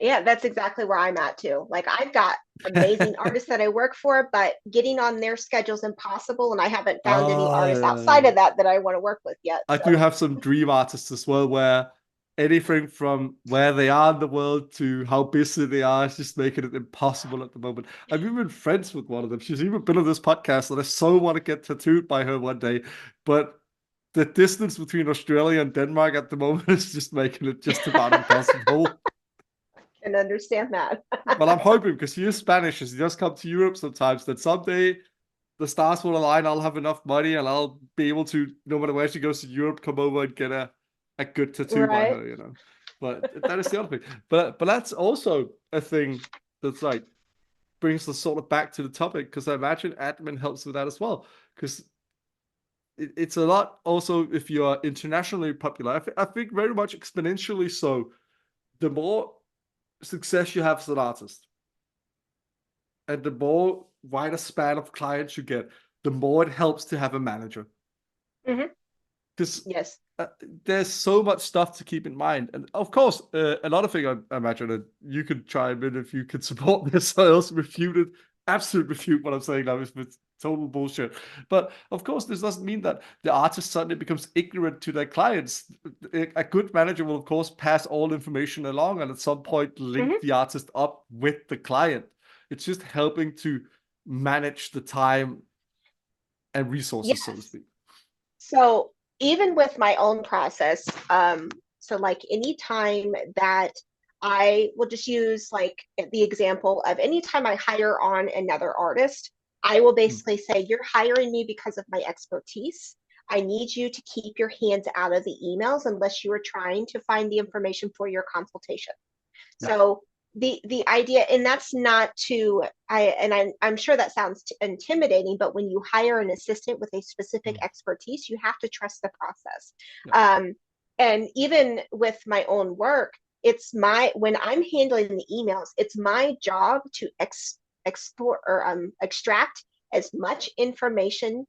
Yeah, that's exactly where I'm at too. Like I've got amazing artists that I work for, but getting on their schedule's impossible, and I haven't found any
Oh,
artists
yeah.
outside of that that I want to work with yet.
I do
So,
have some dream artists as well, where anything from where they are in the world to how busy they are is just making it impossible at the moment. I'm even friends with one of them. She's even been on this podcast, and I so want to get tattooed by her one day. But the distance between Australia and Denmark at the moment is just making it just about impossible.
can understand that.
But I'm hoping because she is Spanish, and she does come to Europe sometimes, that someday the stars will align. I'll have enough money, and I'll be able to, no matter where she goes to Europe, come over and get a good tattoo by
Right.
her. But that is the other thing. But that's also a thing that's like brings us sort of back to the topic, because I imagine admin helps with that as well. Because it's a lot also if you are internationally popular. I think very much exponentially so. The more success you have as an artist, and the more wider span of clients you get, the more it helps to have a manager.
Hmm.
Because
Yes.
there's so much stuff to keep in mind. And of course, another thing I imagine that you could chime in if you could support this. I also absolute refute what I'm saying now is with total bullshit. But of course, this doesn't mean that the artist suddenly becomes ignorant to their clients. A good manager will, of course, pass all information along and at some point link
Hmm.
the artist up with the client. It's just helping to manage the time and resources, so to
Yes.
speak.
So even with my own process, so like anytime that I will just use like the example of anytime I hire on another artist, I will
Mm.
basically say, you're hiring me because of my expertise. I need you to keep your hands out of the emails unless you are trying to find the information for your consultation.
Yeah.
So the idea, and that's not to I'm sure that sounds intimidating, but when you hire an assistant with a specific
Mm.
expertise, you have to trust the process.
Yeah.
And even with my own work, it's my when I'm handling the emails, it's my job to export or extract as much information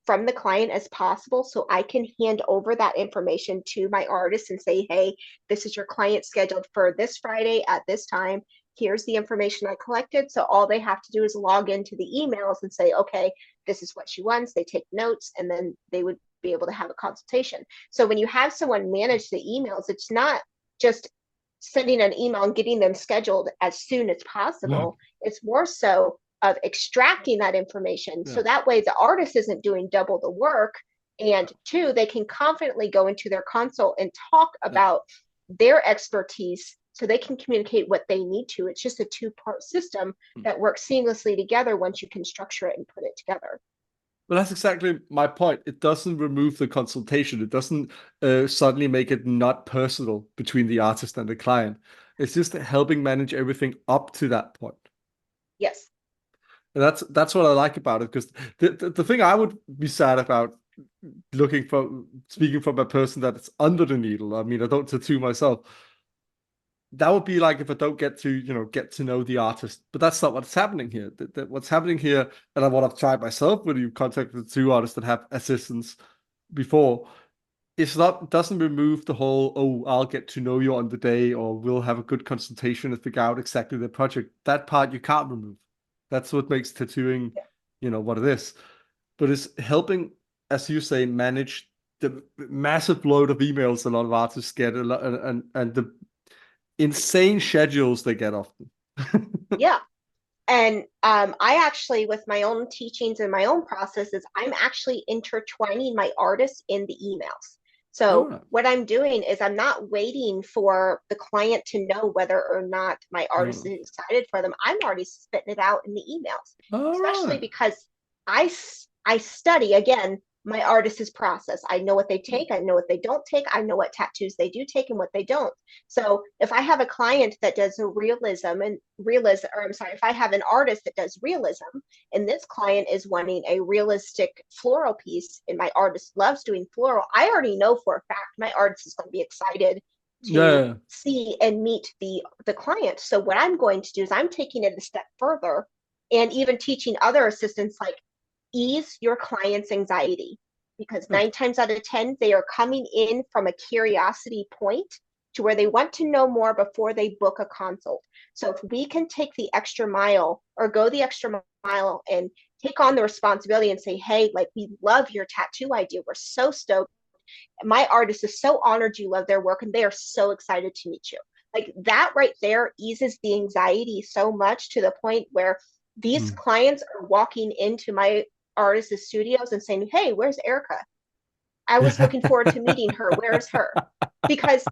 from the client as possible so I can hand over that information to my artist and say, hey, this is your client scheduled for this Friday at this time. Here's the information I collected. So all they have to do is log into the emails and say, okay, this is what she wants. They take notes, and then they would be able to have a consultation. So when you have someone manage the emails, it's not just sending an email and getting them scheduled as soon as
Yeah.
possible. It's more so of extracting that information.
Yeah.
So that way the artist isn't doing double the work. And two, they can confidently go into their console and talk
Yeah.
about their expertise so they can communicate what they need to. It's just a two-part system
Mm.
that works seamlessly together once you can structure it and put it together.
But that's exactly my point. It doesn't remove the consultation. It doesn't suddenly make it not personal between the artist and the client. It's just helping manage everything up to that point.
Yes.
And that's what I like about it. Because the thing I would be sad about speaking from a person that's under the needle. I mean, I don't tattoo myself. That would be like if I don't get to know the artist. But that's not what's happening here. What's happening here, and what I've tried myself when you contacted the two artists that have assistants before, it's not doesn't remove the whole, oh, I'll get to know you on the day, or we'll have a good consultation and figure out exactly the project. That part you can't remove. That's what makes tattooing, what it is. But it's helping. as you say, manage the massive load of emails a lot of artists get, and the insane schedules they get often.
Yeah. And I actually, with my own teachings and my own processes, I'm actually intertwining my artists in the emails.
All
So
right.
what I'm doing is I'm not waiting for the client to know whether or not my artist
No.
is excited for them. I'm already spitting it out in the emails,
All
especially
right.
because I study again my artist's process. I know what they take, I know what they don't take, I know what tattoos they do take and what they don't. So if I have a client that does a realism, or I'm sorry, if I have an artist that does realism, and this client is wanting a realistic floral piece, and my artist loves doing floral, I already know for a fact my artist is going to be excited to
Yeah.
see and meet the client. So what I'm going to do is I'm taking it a step further and even teaching other assistants like ease your client's anxiety, because
Yeah.
9 times out of 10, they are coming in from a curiosity point to where they want to know more before they book a consult. So if we can take the extra mile or go the extra mile and take on the responsibility and say, hey, like, we love your tattoo idea. We're so stoked. My artist is so honored you love their work and they are so excited to meet you. Like that right there eases the anxiety so much to the point where these
Mm.
clients are walking into my artist's studios and saying, hey, where's Erica? I was looking forward to meeting her. Where's her? Because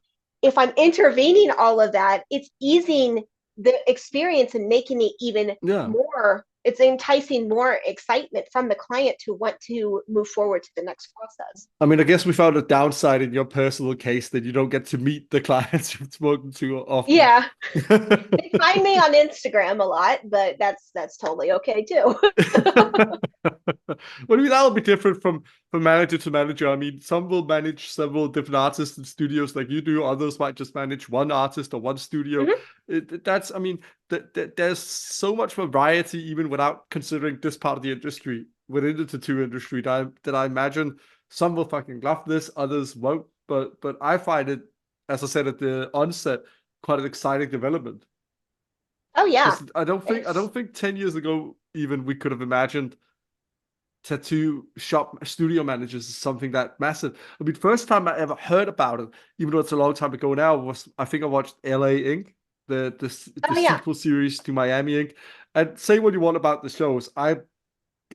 if I'm intervening all of that, it's easing the experience and making it even
Yeah.
more, it's enticing more excitement from the client to want to move forward to the next process.
I mean, I guess we found a downside in your personal case that you don't get to meet the clients you've spoken to often.
Yeah, they find me on Instagram a lot, but that's totally okay too.
Well, I mean, that'll be different from manager to manager. I mean, some will manage several different artists and studios like you do. Others might just manage one artist or one studio.
Mm-hmm.
That's, I mean, there's so much variety even without considering this part of the industry within the tattoo industry that I imagine some will fucking love this, others won't. But I find it, as I said at the onset, quite an exciting development.
Oh yeah,
Because I
it's
don't think 10 years ago even we could have imagined tattoo shop studio managers is something that massive. I mean, first time I ever heard about it, even though it's a long time ago now, was I think I watched LA Inc., the
oh yeah,
sequel series to Miami Inc. And say what you want about the shows, I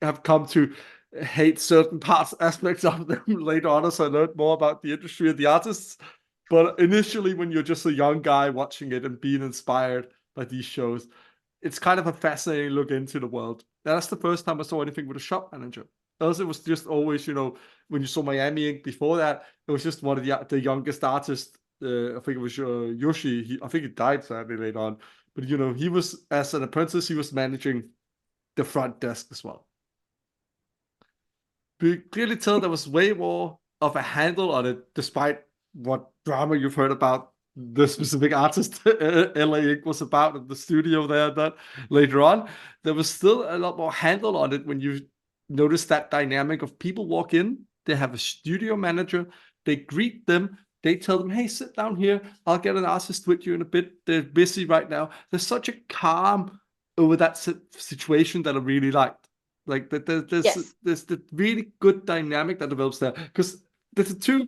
have come to hate certain parts aspects of them later on as I learned more about the industry and the artists. But initially, when you're just a young guy watching it and being inspired by these shows, it's kind of a fascinating look into the world. That's the first time I saw anything with a shop manager. Else it was just always, when you saw Miami Ink before that, it was just one of the youngest artists. I think it was Yoshi. I think he died sadly later on. But he was as an apprentice, he was managing the front desk as well. But you clearly tell there was way more of a handle on it, despite what drama you've heard about the specific artist LA Ink was about in the studio there. That later on, there was still a lot more handle on it when you notice that dynamic of people walk in, they have a studio manager, they greet them, they tell them, "Hey, sit down here. I'll get an artist with you in a bit. They're busy right now." There's such a calm over that situation that I really liked. Like that,
yes.
there's the really good dynamic that develops there because the tattoo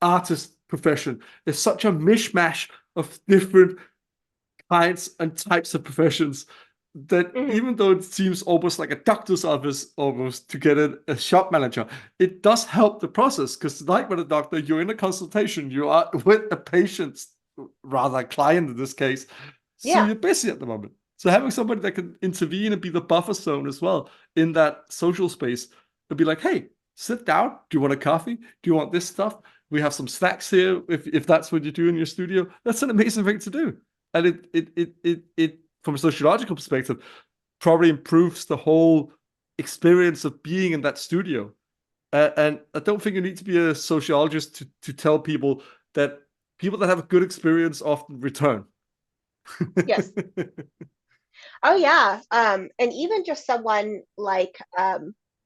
artist profession is such a mishmash of different kinds and types of professions that
Mm-hmm.
even though it seems almost like a doctor's office almost to get a shop manager, it does help the process because like with a doctor, you're in a consultation, you are with a patient, rather a client in this case, so
Yeah.
you're busy at the moment. So having somebody that can intervene and be the buffer zone as well in that social space and be like, hey, sit down. Do you want a coffee? Do you want this stuff? We have some snacks here. If that's what you do in your studio, that's an amazing thing to do. And it from a sociological perspective probably improves the whole experience of being in that studio. And I don't think you need to be a sociologist to tell people that people that have a good experience often return.
Yes. Oh yeah. And even just someone like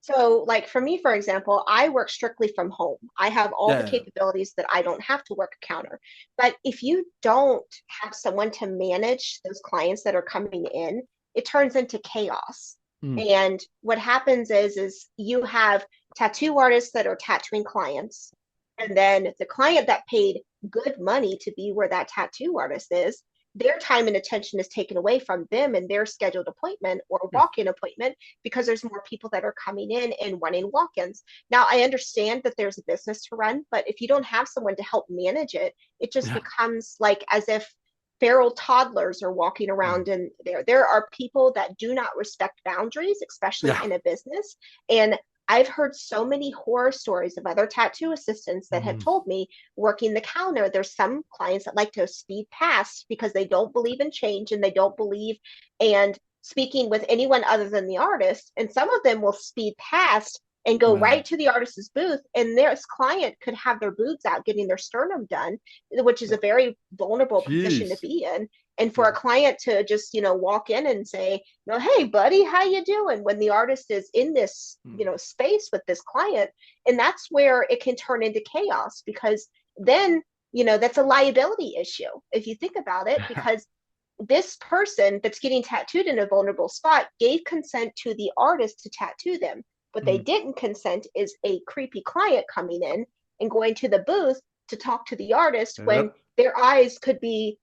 so like for me, for example, I work strictly from home. I have all the
Yeah.
capabilities that I don't have to work a counter. But if you don't have someone to manage those clients that are coming in, it turns into chaos.
Mm.
And what happens is you have tattoo artists that are tattooing clients, and then the client that paid good money to be where that tattoo artist is, their time and attention is taken away from them and their scheduled appointment or
Yeah.
walk-in appointment because there's more people that are coming in and wanting walk-ins. Now, I understand that there's a business to run, but if you don't have someone to help manage it, it just
Yeah.
becomes like as if feral toddlers are walking
Mm.
around and there are people that do not respect boundaries, especially
Yeah.
in a business. And I've heard so many horror stories of other tattoo assistants that have
Mm.
told me working the counter, there's some clients that like to speed past because they don't believe in change and they don't believe and speaking with anyone other than the artist. And some of them will speed past and go
Wow.
right to the artist's booth, and their client could have their boobs out getting their sternum done, which is a very vulnerable position to
Jeez.
be in. And for a
Yeah.
client to just, walk in and say, hey, buddy, how you doing? When the artist is in this,
Mm.
space with this client, and that's where it can turn into chaos because then, that's a liability issue if you think about it, because this person that's getting tattooed in a vulnerable spot gave consent to the artist to tattoo them. What they
Mm.
didn't consent is a creepy client coming in and going to the booth to talk to the artist
Yeah.
when their eyes could be,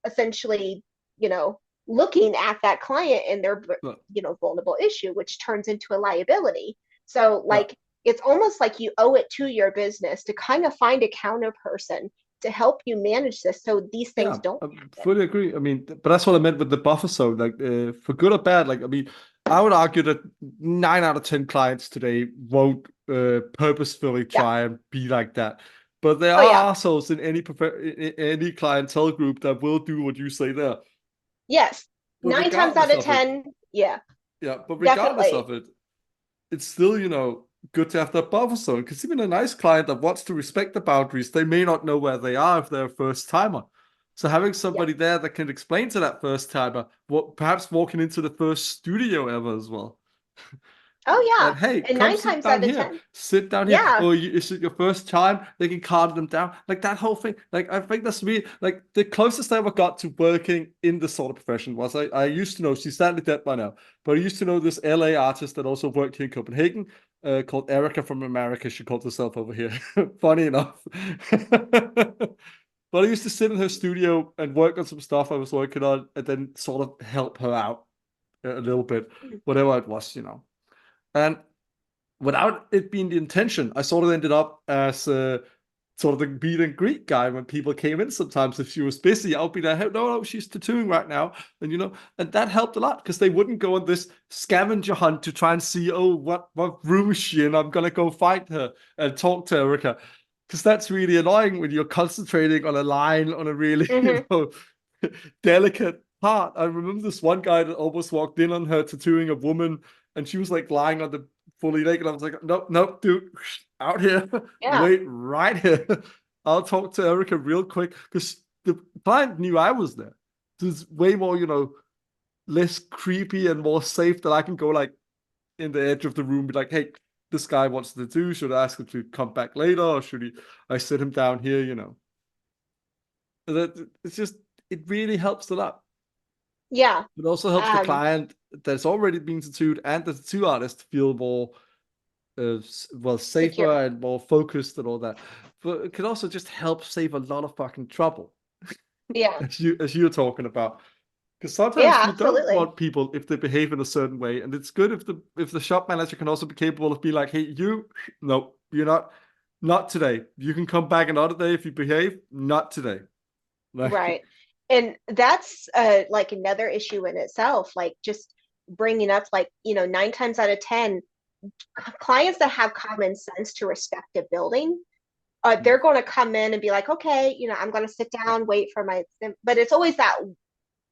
essentially, you know, looking at that client and their,
Look,
vulnerable issue, which turns into a liability. So,
yeah.
like, it's almost like you owe it to your business to kind of find a counter person to help you manage this so these things
Yeah,
don't
I
happen.
fully agree. I mean, but that's what I meant with the buffer zone. Like, for good or bad, like, I mean, I would argue that 9 out of 10 clients today won't purposefully
Yeah.
try and be like that. But there
Oh, yeah.
are assholes in any clientele group that will do what you say there.
Yes.
But
Nine times out
regardless
of
of it,
10. Yeah,
yeah, but regardless
definitely.
of it, it's still, good to have that buffer zone. Because even a nice client that wants to respect the boundaries, they may not know where they are if they're a first timer. So having
Yeah.
somebody there that can explain to that first timer, what perhaps walking into the first studio ever as well.
Oh,
That
yeah.
hey,
And
come
nine
sit
times
down
out of
here,
10.
sit down here.
Yeah.
Or is it your first time? They can calm them down, like that whole thing. Like I think that's me. Like the closest I ever got to working in the sort of profession was I used to know she's sadly dead by now, but I used to know this LA artist that also worked here in Copenhagen, called Erica from America. She called herself over here. Funny enough. But I used to sit in her studio and work on some stuff I was working on, and then sort of help her out a little bit, whatever it was. And without it being the intention, I sort of ended up as sort of the meet and greet guy when people came in. Sometimes, if she was busy, I'll be like, hey, no, no, she's tattooing right now, and that helped a lot because they wouldn't go on this scavenger hunt to try and see, oh, what room is she in? I'm gonna go find her and talk to Erica, because that's really annoying when you're concentrating on a line on a really,
Mm-hmm.
delicate part. I remember this one guy that almost walked in on her tattooing a woman, and she was like lying on the fully naked. I was like, nope, nope, dude, out here,
Yeah.
wait right here. I'll talk to Erica real quick because the client knew I was there. So it's way more, less creepy and more safe that I can go like in the edge of the room, be like, hey, this guy wants to do. Should I ask him to come back later, or should I sit him down here? That it's just it really helps a lot.
Yeah.
It also helps the
Um,
client that's already been tattooed and the tattoo artist feel more well,
secure.
safer and more focused and all that. But it can also just help save a lot of fucking trouble,
Yeah.
as you're talking about. Because sometimes
Yeah,
you don't
absolutely.
want people if they behave in a certain way, and it's good if the shop manager can also be capable of being like, hey, no, you're not today. You can come back another day if you behave. Not today. Like,
Right. And that's like another issue in itself, like just bringing up like, 9 times out of 10, clients that have common sense to respect a building, they're going to come in and be like, okay, I'm going to sit down, wait for my, but it's always that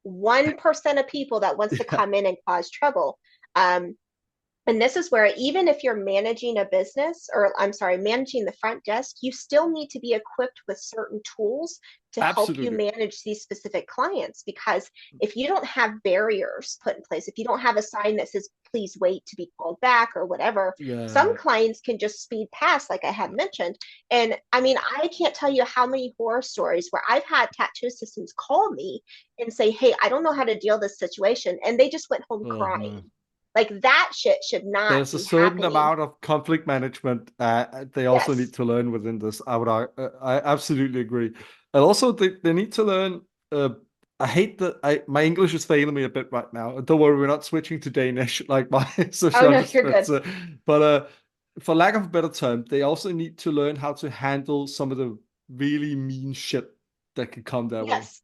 1% of people that wants to
yeah,
come in and cause trouble. Um, and this is where even if you're managing a business, or I'm sorry, managing the front desk, you still need to be equipped with certain tools to help you
absolutely.
manage these specific clients. Because if you don't have barriers put in place, if you don't have a sign that says, please wait to be called back or whatever, some
Yeah.
clients can just speed past, like I had mentioned. And I mean, I can't tell you how many horror stories where I've had tattoo assistants call me and say, hey, I don't know how to deal with this situation. And they just went home
Oh
crying.
no.
Like that shit should not
There's a
be
certain
happening.
amount of conflict management they also need
Yes.
to learn within this. I absolutely agree. And also they need to learn. I hate that my English is failing me a bit right now. Don't worry, we're not switching to Danish like my
Oh no,
sociologist
you're good.
friends. But for lack of a better term, they also need to learn how to handle some of the really mean shit that can come their way.
Yes.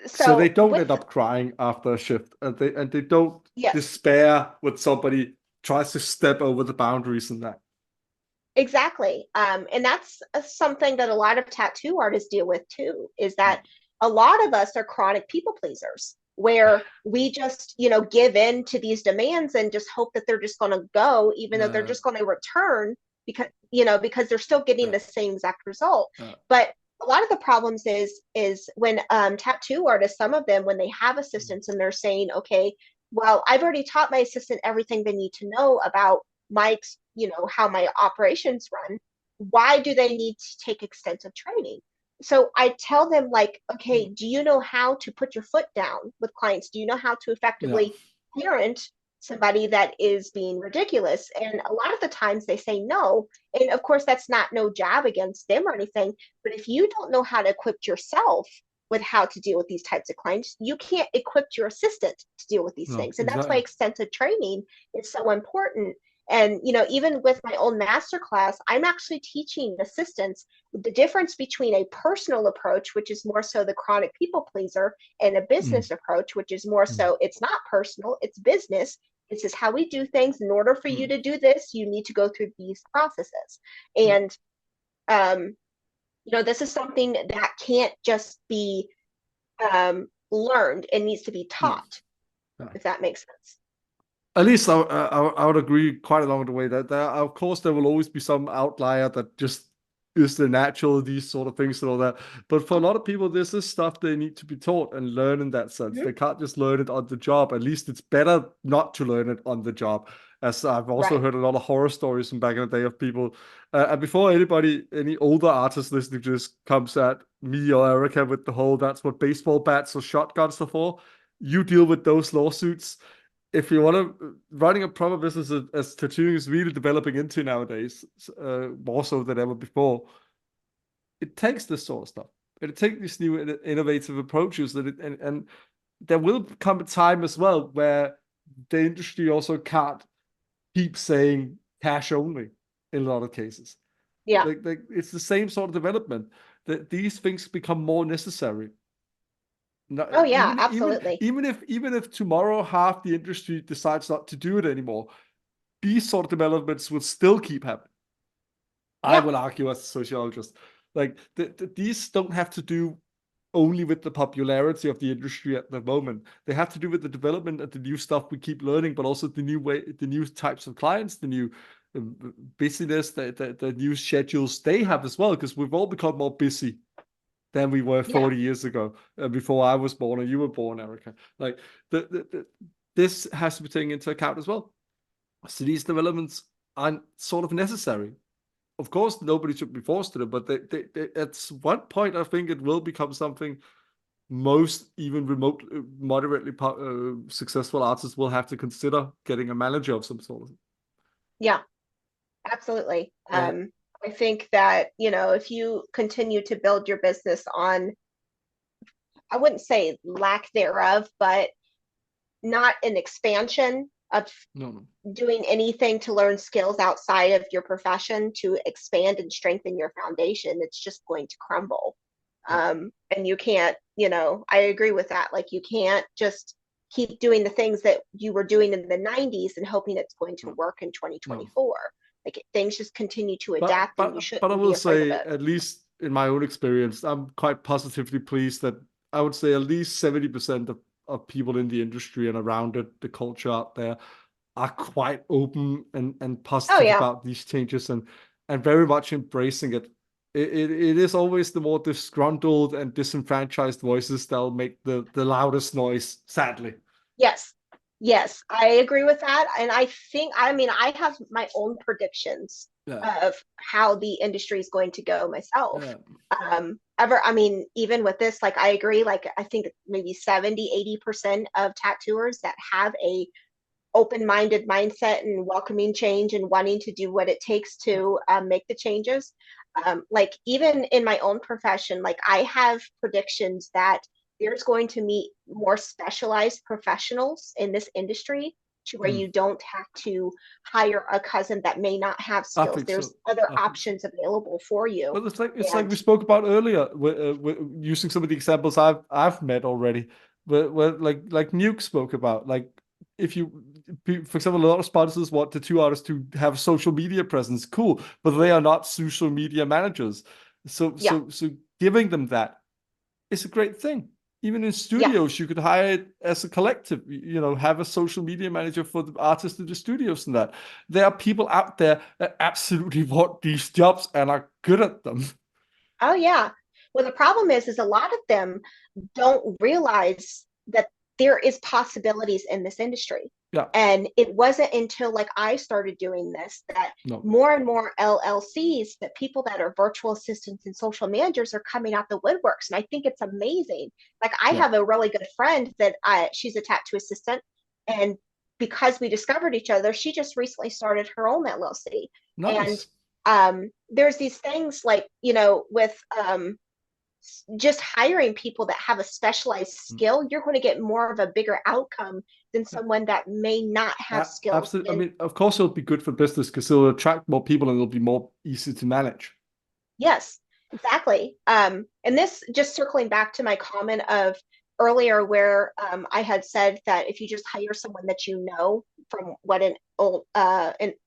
So they
So
don't
with
end up crying after a shift, and they don't
yes,
despair when somebody tries to step over the boundaries and that.
exactly. And that's something that a lot of tattoo artists deal with too, is
Yeah.
that a lot of us are chronic people pleasers where we just, give in to these demands and just hope that they're just going to go, even though they're
Uh,
just going to return because they're still getting
uh,
the same exact result.
uh,
But a lot of the problems is when tattoo artists, some of them, when they have assistants and they're saying, okay, well, I've already taught my assistant everything they need to know about my how my operations run. Why do they need to take extensive training? So I tell them, like, okay, do you know how to put your foot down with clients? Do you know how to
yeah.
effectively parent somebody that is being ridiculous? And a lot of the times they say no. And of course, that's not no jab against them or anything, but if you don't know how to equip yourself with how to deal with these types of clients, you can't equip your assistant to deal with these
No,
things. And that's why
exactly.
extensive training is so important. And even with my own master class, I'm actually teaching assistants the difference between a personal approach, which is more so the chronic people pleaser, and a
Mm,
business approach, which is more
mm,
so it's not personal, it's business. This is how we do things. In order for you
mm.
to do this, you need to go through these processes.
Yeah.
And um, this is something that can't just be learned. It needs to be
No.
taught,
Yeah.
if that makes sense.
At least I would agree quite along the way that of course there will always be some outlier that just is the natural these sort of things and all that. But for a lot of people, this is stuff they need to be taught and learn in that sense.
Mhm.
They can't just learn it on the job. At least it's better not to learn it on the job. As I've also
Right.
heard a lot of horror stories from back in the day of people. And before any older artists listening to this comes at me or Erica with the whole that's what baseball bats or shotguns are for, you deal with those lawsuits if you want to running a proper business as tattooing is really developing into nowadays, more so than ever before, it takes this sort of stuff. It takes these new innovative approaches and there will come a time as well where the industry also can't keep saying cash only in a lot of cases.
Yeah.
Like it's the same sort of development that these things become more necessary. No,
Oh yeah, absolutely.
even if tomorrow half the industry decides not to do it anymore, these sort of developments will still keep happening. I
Yeah.
will argue as a sociologist. Like these don't have to do only with the popularity of the industry at the moment. They have to do with the development and the new stuff we keep learning, but also the new types of clients, the new busyness, the new schedules they have as well, because we've all become more busy than we were
Yeah.
40 years ago, before I was born or you were born, Erica. Like this has to be taken into account as well. So these developments are sort of necessary. Of course, nobody should be forced to them, but at one point, I think it will become something most even remote, moderately successful artists will have to consider getting a manager of some sort.
Yeah. Absolutely.
Uh,
I think that, if you continue to build your business on, I wouldn't say lack thereof, but not an expansion of
no, no,
doing anything to learn skills outside of your profession to expand and strengthen your foundation, it's just going to crumble.
no,
And you can't, I agree with that. Like, you can't just keep doing the things that you were doing in the 90s and hoping it's going to
no,
work in
no.
2024. Like, things just continue to adapt and you
But I
shouldn't be
will
afraid of
say,
it.
at least in my own experience, I'm quite positively pleased that I would say at least 70% of people in the industry and around it, the culture out there, are quite open and
Oh,
positive
yeah.
about these changes and very much embracing it. It is always the more disgruntled and disenfranchised voices that'll make the loudest noise, sadly.
Yes. Yes, I agree with that. And I mean, I have my own predictions
Yeah.
of how the industry is going to go myself.
Yeah.
I mean, even with this, like, I agree, like, I think maybe 70, 80% of tattooers that have a open-minded mindset and welcoming change and wanting to do what it takes to make the changes. Like even in my own profession, like I have predictions that there's going to be more specialized professionals in this industry to where
Mm.
you don't have to hire a cousin that may not have
I
skills.
think so.
There's other
I think so.
options available for you.
Well, it's like
And
we spoke about earlier, using some of the examples I've met already, where like Nuke spoke about, like if you, for example, a lot of sponsors want the two artists to have social media presence, cool, but they are not social media managers. So
yeah,
giving them that is a great thing. Even in
yeah.
studios, you could hire it as a collective, have a social media manager for the artists in the studios and that. There are people out there that absolutely want these jobs and are good at them.
Oh yeah. Well, the problem is a lot of them don't realize that there is possibilities in this industry.
Yeah,
And it wasn't until like I started doing this that
no,
more and more LLCs, that people that are virtual assistants and social managers are coming out the woodworks. And I think it's amazing. Like I
yeah,
have a really good friend that she's a tattoo assistant. And because we discovered each other, she just recently started her own LLC. And
nice.
there's these things like, with just hiring people that have a specialized
Mm.
skill, you're going to get more of a bigger outcome than
Yeah,
someone that may not have skills.
absolutely. I
And
mean, of course, it'll be good for business because it'll attract more people and it'll be more easy to manage.
yes, exactly. And this just circling back to my comment of earlier where I had said that if you just hire someone that you know from what an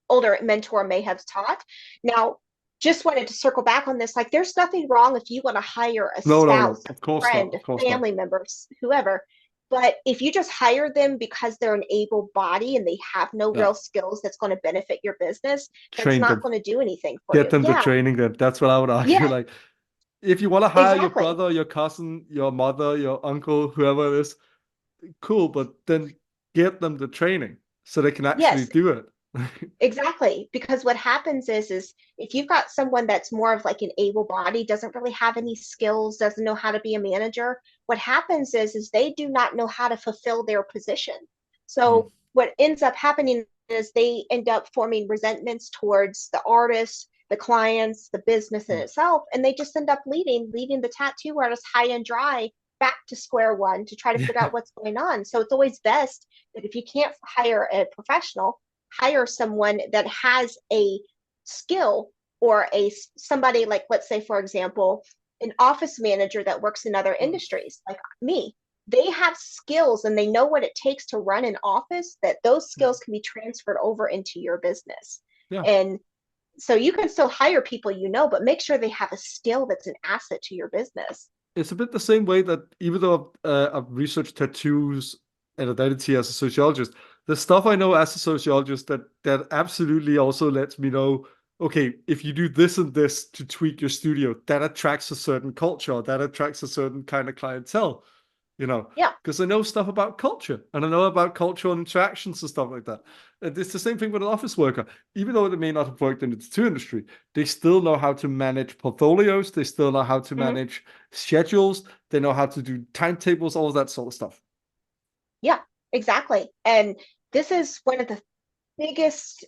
older mentor may have taught. Now, just wanted to circle back on this. Like, there's nothing wrong if you want to hire a
No, no,
spouse,
no.
a
Of course not.
friend,
Of course not.
family members, whoever. But if you just hire them because they're an able body and they have no
Yeah,
real skills that's going to benefit your business, that's
train
not
them.
going to do anything for
Get
you.
them the
Yeah,
training then. That's what I would argue.
yeah,
Like, if you want to hire your
exactly.
brother, your cousin, your mother, your uncle, whoever it is, cool, but then get them the training so they can actually
Yes,
do it.
exactly. Because what happens is if you've got someone that's more of like an able body, doesn't really have any skills, doesn't know how to be a manager, what happens is they do not know how to fulfill their position.
Mm.
So what ends up happening is they end up forming resentments towards the artists, the clients, the business in
Mm.
itself, and they just end up leaving the tattoo artist high and dry back to square one to try to figure out
Yeah.
what's going on. So it's always best that if you can't hire a professional, hire someone that has a skill or somebody like, let's say for example, an office manager that works in other
Mm.
industries like me. They have skills and they know what it takes to run an office, that those
Yeah.
skills can be transferred over into your business.
Yeah.
And so you can still hire people, but make sure they have a skill that's an asset to your business.
It's a bit the same way that even though I've researched tattoos and identity as a sociologist, the stuff I know as a sociologist that absolutely also lets me know, okay, if you do this and this to tweak your studio, that attracts a certain culture, that attracts a certain kind of clientele,
Yeah.
because I know stuff about culture and I know about cultural interactions and stuff like that. And it's the same thing with an office worker. Even though they may not have worked in the tattoo industry, they still know how to manage portfolios. They still know how to
Mm-hmm.
manage schedules. They know how to do timetables, all of that sort of stuff.
Yeah, exactly. And this is one of the biggest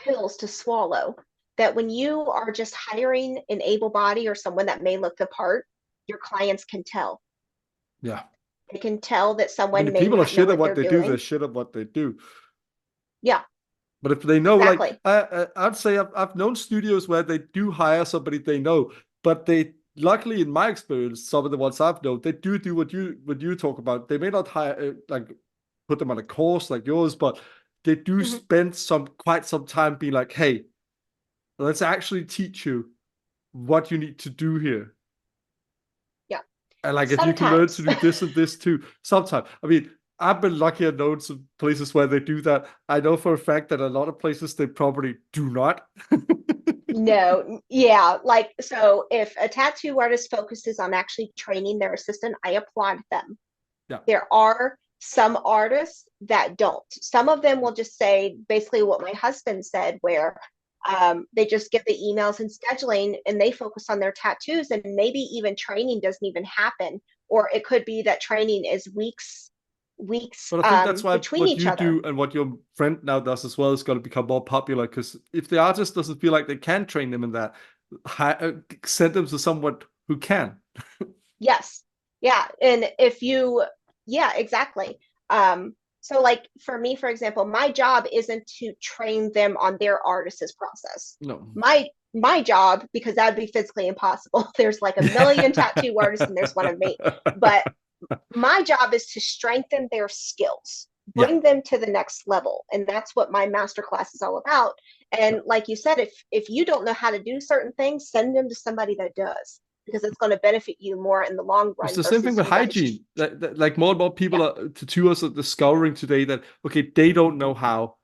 pills to swallow, that when you are just hiring an able body or someone that may look the part, your clients can tell.
Yeah.
They can tell that
I mean,
someone
if
may
people are
not know
shit at
what
what
they're
they do, they're
doing.
shit at what they do.
Yeah,
But if they know, like,
exactly.
I'd say I've known studios where they do hire somebody they know, but they, luckily in my experience, some of the ones I've known, they do what you talk about. They may not hire like put them on a course like yours, but they do
Hmm.
spend quite some time being like, hey, let's actually teach you what you need to do here.
Yeah,
And like, if you can learn to
sometimes.
do this and this too, sometime. I mean, I've been lucky and known some places where they do that. I know for a fact that a lot of places they probably do not.
No, yeah, like so if a tattoo artist focuses on actually training their assistant, I applaud them.
Yeah.
There are some artists that don't. Some of them
Yeah.
will just say basically what my husband said, where they just get the emails and scheduling and they focus on their tattoos, and maybe even training doesn't even happen. Or it could be that training is weeks weeks
But I think that's why
between
what
each
you
other.
do and what your friend now does as well is going to become more popular. Because if the artist doesn't feel like they can train them in that, send them to someone who can.
Yes. Yeah. And if you, yeah, exactly. So like for me, for example, my job isn't to train them on their artist's process.
No.
My job, because that would be physically impossible. There's like a million tattoo artists and there's one of me. But my job is to strengthen their skills,
Yeah.
bring them to the next level. And that's what my masterclass is all about. And like you said, if you don't know how to do certain things, send them to somebody that does, because it's going to benefit you more in the long
It's
run
the same thing
versus
with
you guys
hygiene.
just,
Like more and more
yeah,
people are tattooers are discovering today that okay, they don't know how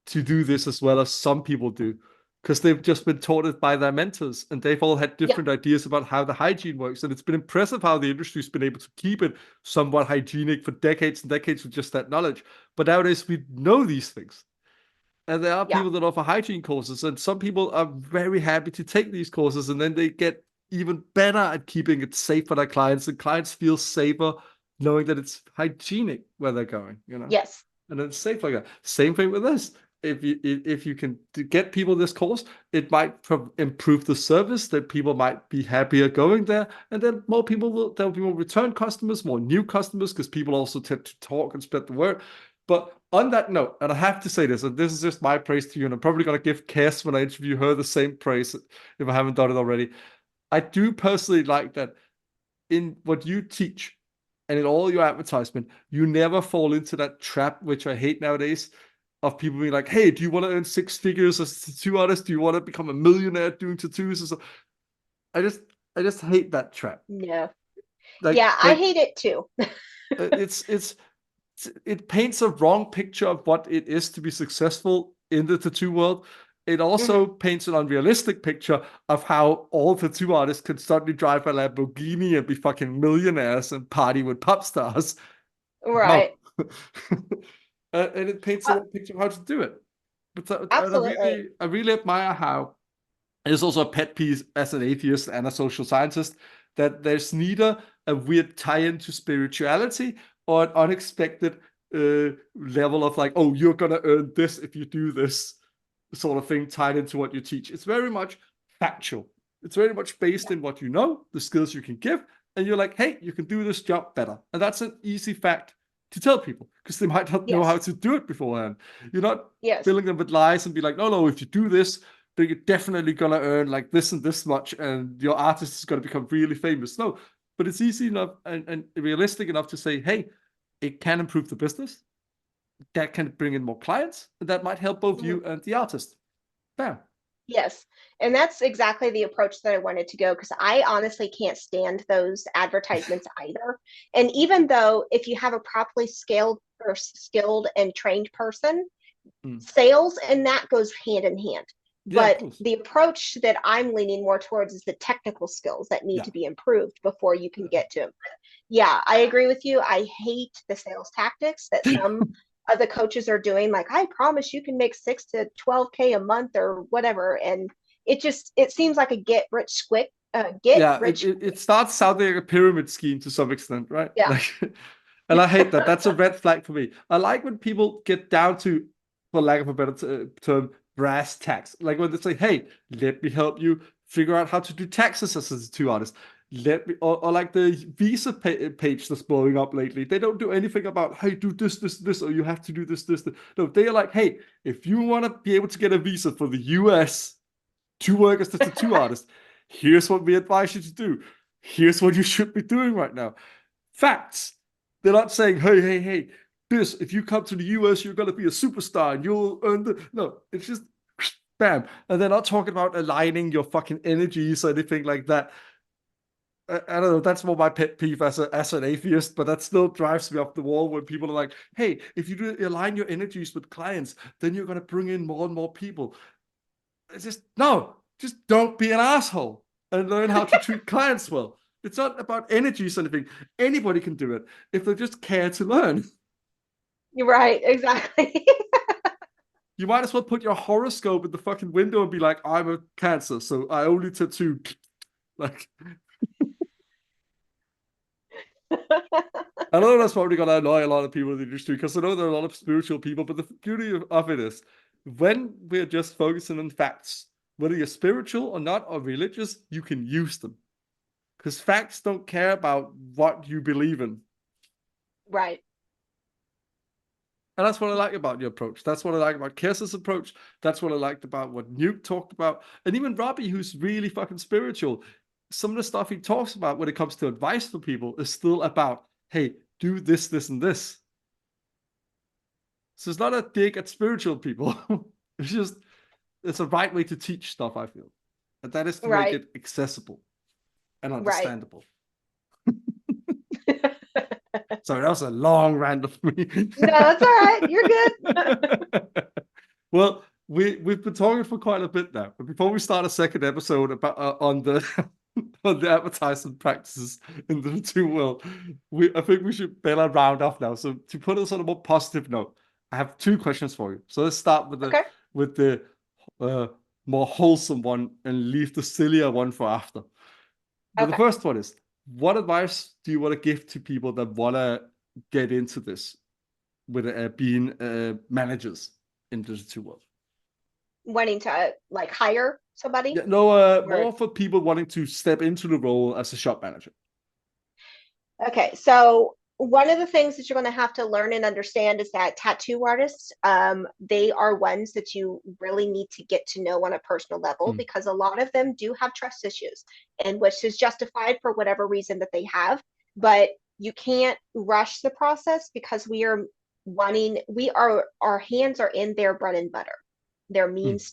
to do this as well as some people do because they've just been taught it by their mentors and they've all had
yeah,
different ideas about how the hygiene works. And it's been impressive how the industry's been able to keep it somewhat hygienic for decades and decades with just that knowledge. But nowadays we know these things. And there are
yeah,
people that offer hygiene courses, and some people are very happy to take these courses, and then they get even better at keeping it safe for their clients, and clients feel safer knowing that it's hygienic where they're going,
yes,
and it's safe like that. Same thing with this. If you can get people this course, it might improve the service. That people might be happier going there, and then more people there'll be more return customers, more new customers, because people also tend to talk and spread the word. But on that note, and I have to say this, and this is just my praise to you, and I'm probably gonna give Cass when I interview her the same praise if I haven't done it already. I do personally like that in what you teach and in all your advertisement, you never fall into that trap, which I hate nowadays, of people being like, "Hey, do you want to earn six figures as a tattoo artist? Do you want to become a millionaire doing tattoos?" Or so? I just, I just hate that trap.
no,
Like,
yeah, I
like
hate it too.
it's it paints a wrong picture of what it is to be successful in the tattoo world. It also
Hmm.
paints an unrealistic picture of how all tattoo artists can suddenly drive a Lamborghini and be fucking millionaires and party with pop stars. No.
Right.
And it paints a
Uh,
wrong picture of how to do it. But
Absolutely.
I really admire how it's also a pet peeve as an atheist and a social scientist that there's neither a weird tie-in to spirituality or an unexpected level of like, oh, you're gonna earn this if you do this sort of thing tied into what you teach. It's very much factual. It's very much based
Yeah.
in what you know, the skills you can give, and you're like, hey, you can do this job better. And that's an easy fact to tell people because they might not know how
Yes.
to do it beforehand. You're not
Yes.
filling them with lies and be like, no, no, if you do this, then you're definitely gonna earn like this and this much, and your artist is gonna become really famous. No, but it's easy enough and realistic enough to say, hey, it can improve the business. That can bring in more clients, and that might help both
Mhm.
you and the artist. Bam.
Yes. And that's exactly the approach that I wanted to go, because I honestly can't stand those advertisements either. And even though if you have a properly scaled or skilled and trained person,
Mm.
sales and that goes hand in hand.
Yeah, of
But
course.
the approach that I'm leaning more towards is the technical skills that need
Yeah.
to be improved before you can get to them. Yeah, I agree with you. I hate the sales tactics that some of the coaches are doing. Like, I promise you can make 6 to 12K a month or whatever. And it seems like a get
Yeah,
rich
it
quick.
starts sounding like a pyramid scheme to some extent, right?
Yeah.
Like, and I hate that. That's a red flag for me. I like when people get down to, for lack of a better term, brass tacks. Like when they say, "Hey, let me help you figure out how to do taxes as a tattoo artist." Let me, or like the visa page that's blowing up lately. They don't do anything about, "Hey, do this, this, this," or "You have to do this, this, this." No, they are like, "Hey, if you want to be able to get a visa for the US to work as the tattoo artist, here's what we advise you to do. Here's what you should be doing right now." Facts. They're not saying, "Hey, hey, hey, this, if you come to the US, you're going to be a superstar and you'll earn the." No, it's just bam. And they're not talking about aligning your fucking energies or anything like that. I don't know. That's more my pet peeve as an atheist, but that still drives me up the wall when people are like, "Hey, if you do align your energies with clients, then you're gonna bring in more and more people." It's just no, just don't be an asshole and learn how to treat clients well. It's not about energies or anything. Anybody can do it if they just care to learn.
You're right, exactly.
You might as well put your horoscope in the fucking window and be like, "I'm a Cancer, so I only tattoo." Like, I know that's probably going to annoy a lot of people in the industry because I know there are a lot of spiritual people, but the beauty of it is when we're just focusing on facts, whether you're spiritual or not or religious, you can use them because facts don't care about what you believe in.
Right.
And that's what I like about your approach. That's what I like about Kirsten's approach. That's what I liked about what Nuke talked about. And even Robbie, who's really fucking spiritual, some of the stuff he talks about when it comes to advice for people is still about, hey, do this, this, and this. So it's not a dig at spiritual people. It's just, it's a right way to teach stuff, I feel. And that is to make
Right.
it accessible and
Right.
understandable. Sorry, that was a long rant of me.
No, it's all right. You're good.
Well, we've been talking for quite a bit now, but before we start a second episode about on the on the advertising practices in the tattoo world, I think we should better round off now. So to put us on a more positive note, I have two questions for you. So let's start with
Okay.
the more wholesome one and leave the sillier one for after. But the
Okay.
first one is, what advice do you want to give to people that want to get into this with being managers in the tattoo world?
Wanting to like hire somebody?
Yeah, no,
Or
more for people wanting to step into the role as a shop manager.
okay, so one of the things that you're going to have to learn and understand is that tattoo artists, they are ones that you really need to get to know on a personal level because a lot of them do have trust issues, and which is justified for whatever reason that they have. But you can't rush the process because our hands are in their bread and butter, their means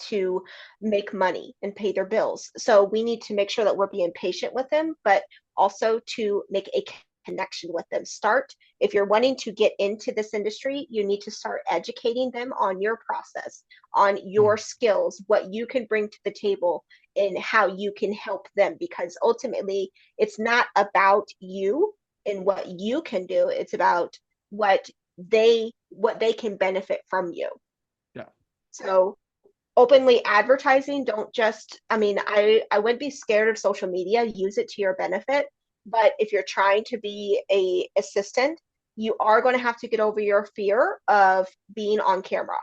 to make money and pay their bills. So we need to make sure that we're being patient with them, but also to make a connection with them. If you're wanting to get into this industry, you need to start educating them on your process, on your skills, what you can bring to the table, and how you can help them. Because ultimately, it's not about you and what you can do. It's about what they can benefit from you.
Yeah.
So openly advertising, don't just, I wouldn't be scared of social media, use it to your benefit. But if you're trying to be a assistant, you are going to have to get over your fear of being on camera.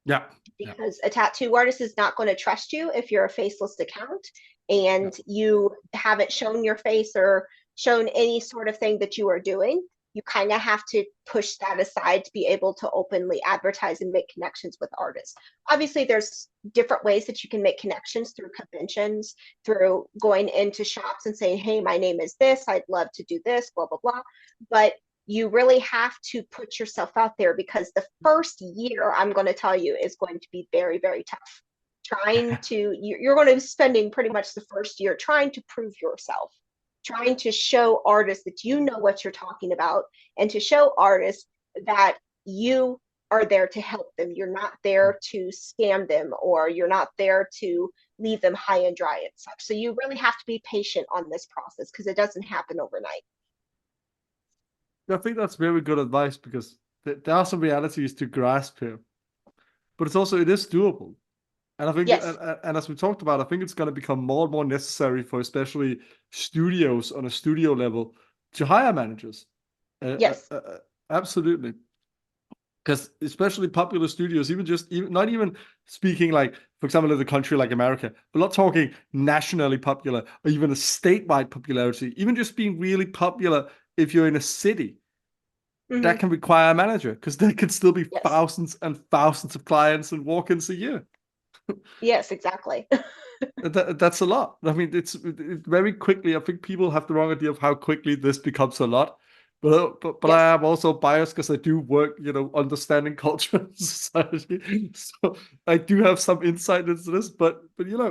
Yeah.
Because a tattoo artist is not going to trust you if you're a faceless account and you haven't shown your face or shown any sort of thing that you are doing. You kind of have to push that aside to be able to openly advertise and make connections with artists. Obviously, there's different ways that you can make connections through conventions, through going into shops and saying, hey, my name is this, I'd love to do this, blah, blah, blah. But you really have to put yourself out there because the first year, I'm going to tell you, is going to be very, very tough. You're going to be spending pretty much the first year trying to prove yourself, trying to show artists that you know what you're talking about, and to show artists that you are there to help them. You're not there to scam them, or you're not there to leave them high and dry and such. So you really have to be patient on this process because it doesn't happen overnight.
I think that's very good advice because there are some realities to grasp here, but it is doable. And I think,
Yes.
and as we talked about, I think it's going to become more and more necessary for especially studios on a studio level to hire managers.
Yes.
Absolutely. Because especially popular studios, even not even speaking like, for example, in the country like America, we're not talking nationally popular or even a statewide popularity, even just being really popular if you're in a city. That can require a manager because there can still be thousands and thousands of clients and walk-ins a year.
Yes, exactly.
That's a lot. I mean, it's very quickly. I think people have the wrong idea of how quickly this becomes a lot. But
Yes.
I am also biased because I do work, understanding culture and society. So I do have some insight into this. But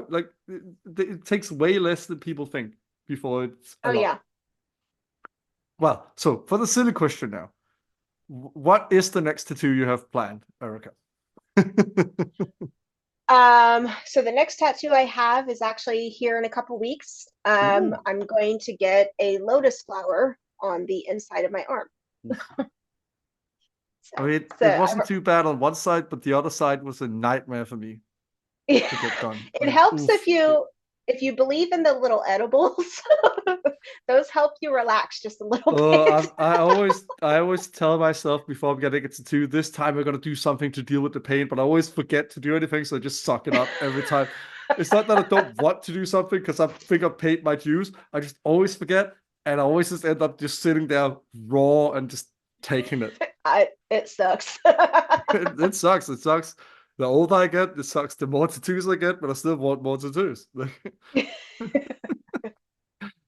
like it takes way less than people think before it's a lot.
Yeah.
Well, so for the silly question now, what is the next tattoo you have planned, Erica?
So the next tattoo I have is actually here in a couple weeks. I'm going to get a lotus flower on the inside of my arm.
I mean, it wasn't too bad on one side, but the other side was a nightmare for me to get done.
It helps if you believe in the little edibles, those help you relax just a little
Oh,
bit.
I always tell myself before I'm getting a tattoo, this time we're gonna do something to deal with the pain, but I always forget to do anything, so I just suck it up every time. It's not that I don't want to do something because I think I've paid my dues. I just always forget, and I always just end up just sitting there raw and just taking it.
It sucks.
It sucks. It sucks. The older I get, it sucks. The more tattoos I get, but I still want more tattoos.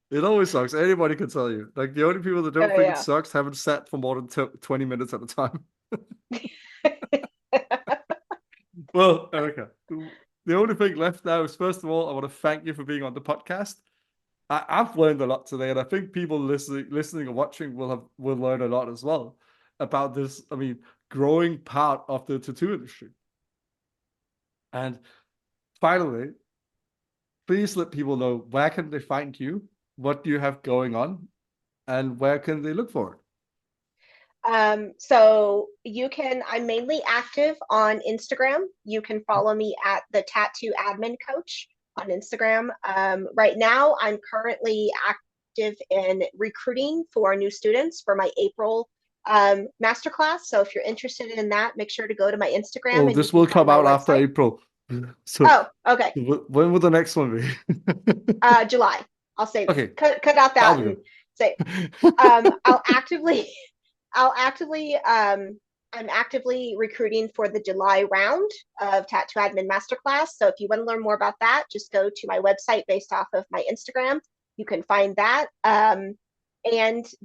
It always sucks. Anybody can tell you. Like, the only people that don't
Oh
think it
yeah.
sucks haven't sat for more than 20 minutes at a time. Well, Erica, the only thing left now is, first of all, I want to thank you for being on the podcast. I've learned a lot today, and I think people listening and watching will learn a lot as well about this. I mean, growing part of the tattoo industry. And finally, please let people know, where can they find you, what do you have going on, and where can they look for it?
So I'm mainly active on Instagram. You can follow me at the Tattoo Admin Coach on Instagram. Right now, I'm currently active in recruiting for new students for my April masterclass. So if you're interested in that, make sure to go to my Instagram
Oh,
and you
this
can
will
find
come
my
out after
website.
April. So
Oh, okay.
when will the next one be?
July. I'll save
Okay,
it. Cut out
that'll
that
be
and
good.
say, I'll actively I'm actively recruiting for the July round of Tattoo Admin Masterclass. So if you want to learn more about that, just go to my website based off of my Instagram. You can find that. And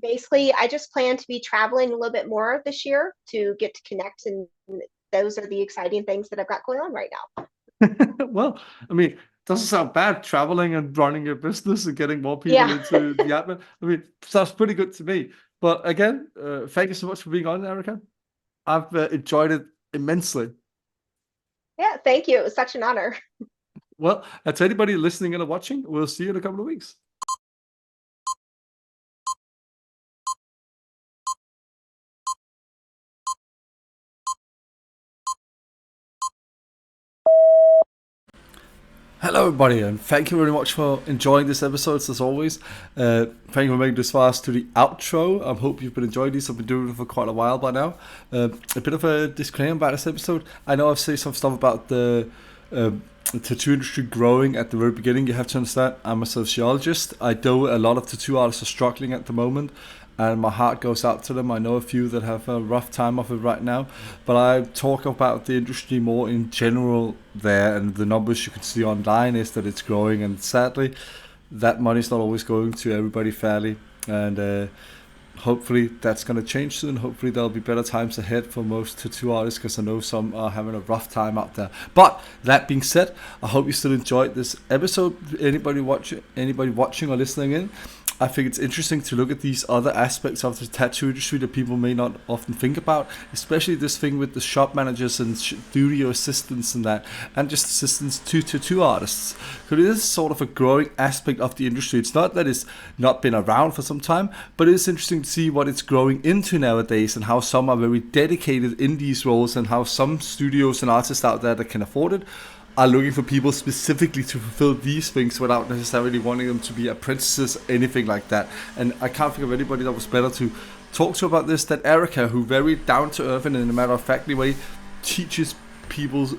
basically, I just plan to be traveling a little bit more this year to get to connect. And those are the exciting things that I've got going on right now.
Well, I mean, it doesn't sound bad, traveling and running your business and getting more people
Yeah.
into the admin. I mean, sounds pretty good to me. But again, thank you so much for being on, Erica. I've enjoyed it immensely.
Yeah. Thank you. It was such an honor.
Well, to anybody listening and watching, we'll see you in a couple of weeks. Hello, everybody, and thank you very much for enjoying this episode, as always. Thank you for making this fast to the outro. I hope you've been enjoying this. I've been doing it for quite a while by now. A bit of a disclaimer about this episode. I know I've said some stuff about the tattoo industry growing at the very beginning. You have to understand, I'm a sociologist. I know a lot of tattoo artists are struggling at the moment, and my heart goes out to them. I know a few that have a rough time of it right now, but I talk about the industry more in general there, and the numbers you can see online is that it's growing, and sadly that money's not always going to everybody fairly, and hopefully that's going to change soon. Hopefully there'll be better times ahead for most tattoo artists, because I know some are having a rough time out there. But that being said, I hope you still enjoyed this episode. Anybody watching or listening in, I think it's interesting to look at these other aspects of the tattoo industry that people may not often think about, especially this thing with the shop managers and studio assistants and that, and just assistants to tattoo artists. So it is sort of a growing aspect of the industry. It's not that it's not been around for some time, but it is interesting to see what it's growing into nowadays, and how some are very dedicated in these roles, and how some studios and artists out there that can afford it are looking for people specifically to fulfill these things without necessarily wanting them to be apprentices, anything like that. And I can't think of anybody that was better to talk to about this than Erica, who very down to earth and in a matter of factly way teaches people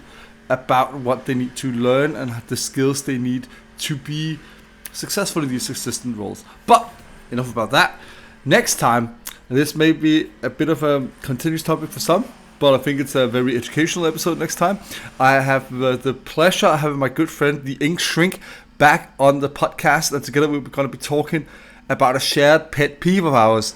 about what they need to learn and the skills they need to be successful in these assistant roles. But enough about that. Next time, and this may be a bit of a continuous topic for some, but I think it's a very educational episode next time. I have the pleasure of having my good friend, the Ink Shrink, back on the podcast. And together we're going to be talking about a shared pet peeve of ours,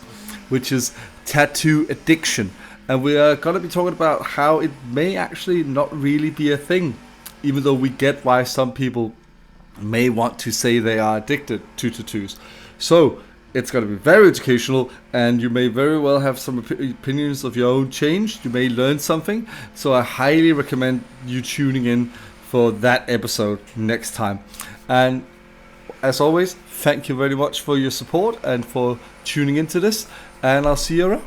which is tattoo addiction. And we are going to be talking about how it may actually not really be a thing, even though we get why some people may want to say they are addicted to tattoos. So it's going to be very educational, and you may very well have some opinions of your own changed. You may learn something. So I highly recommend you tuning in for that episode next time. And as always, thank you very much for your support and for tuning into this. And I'll see you around.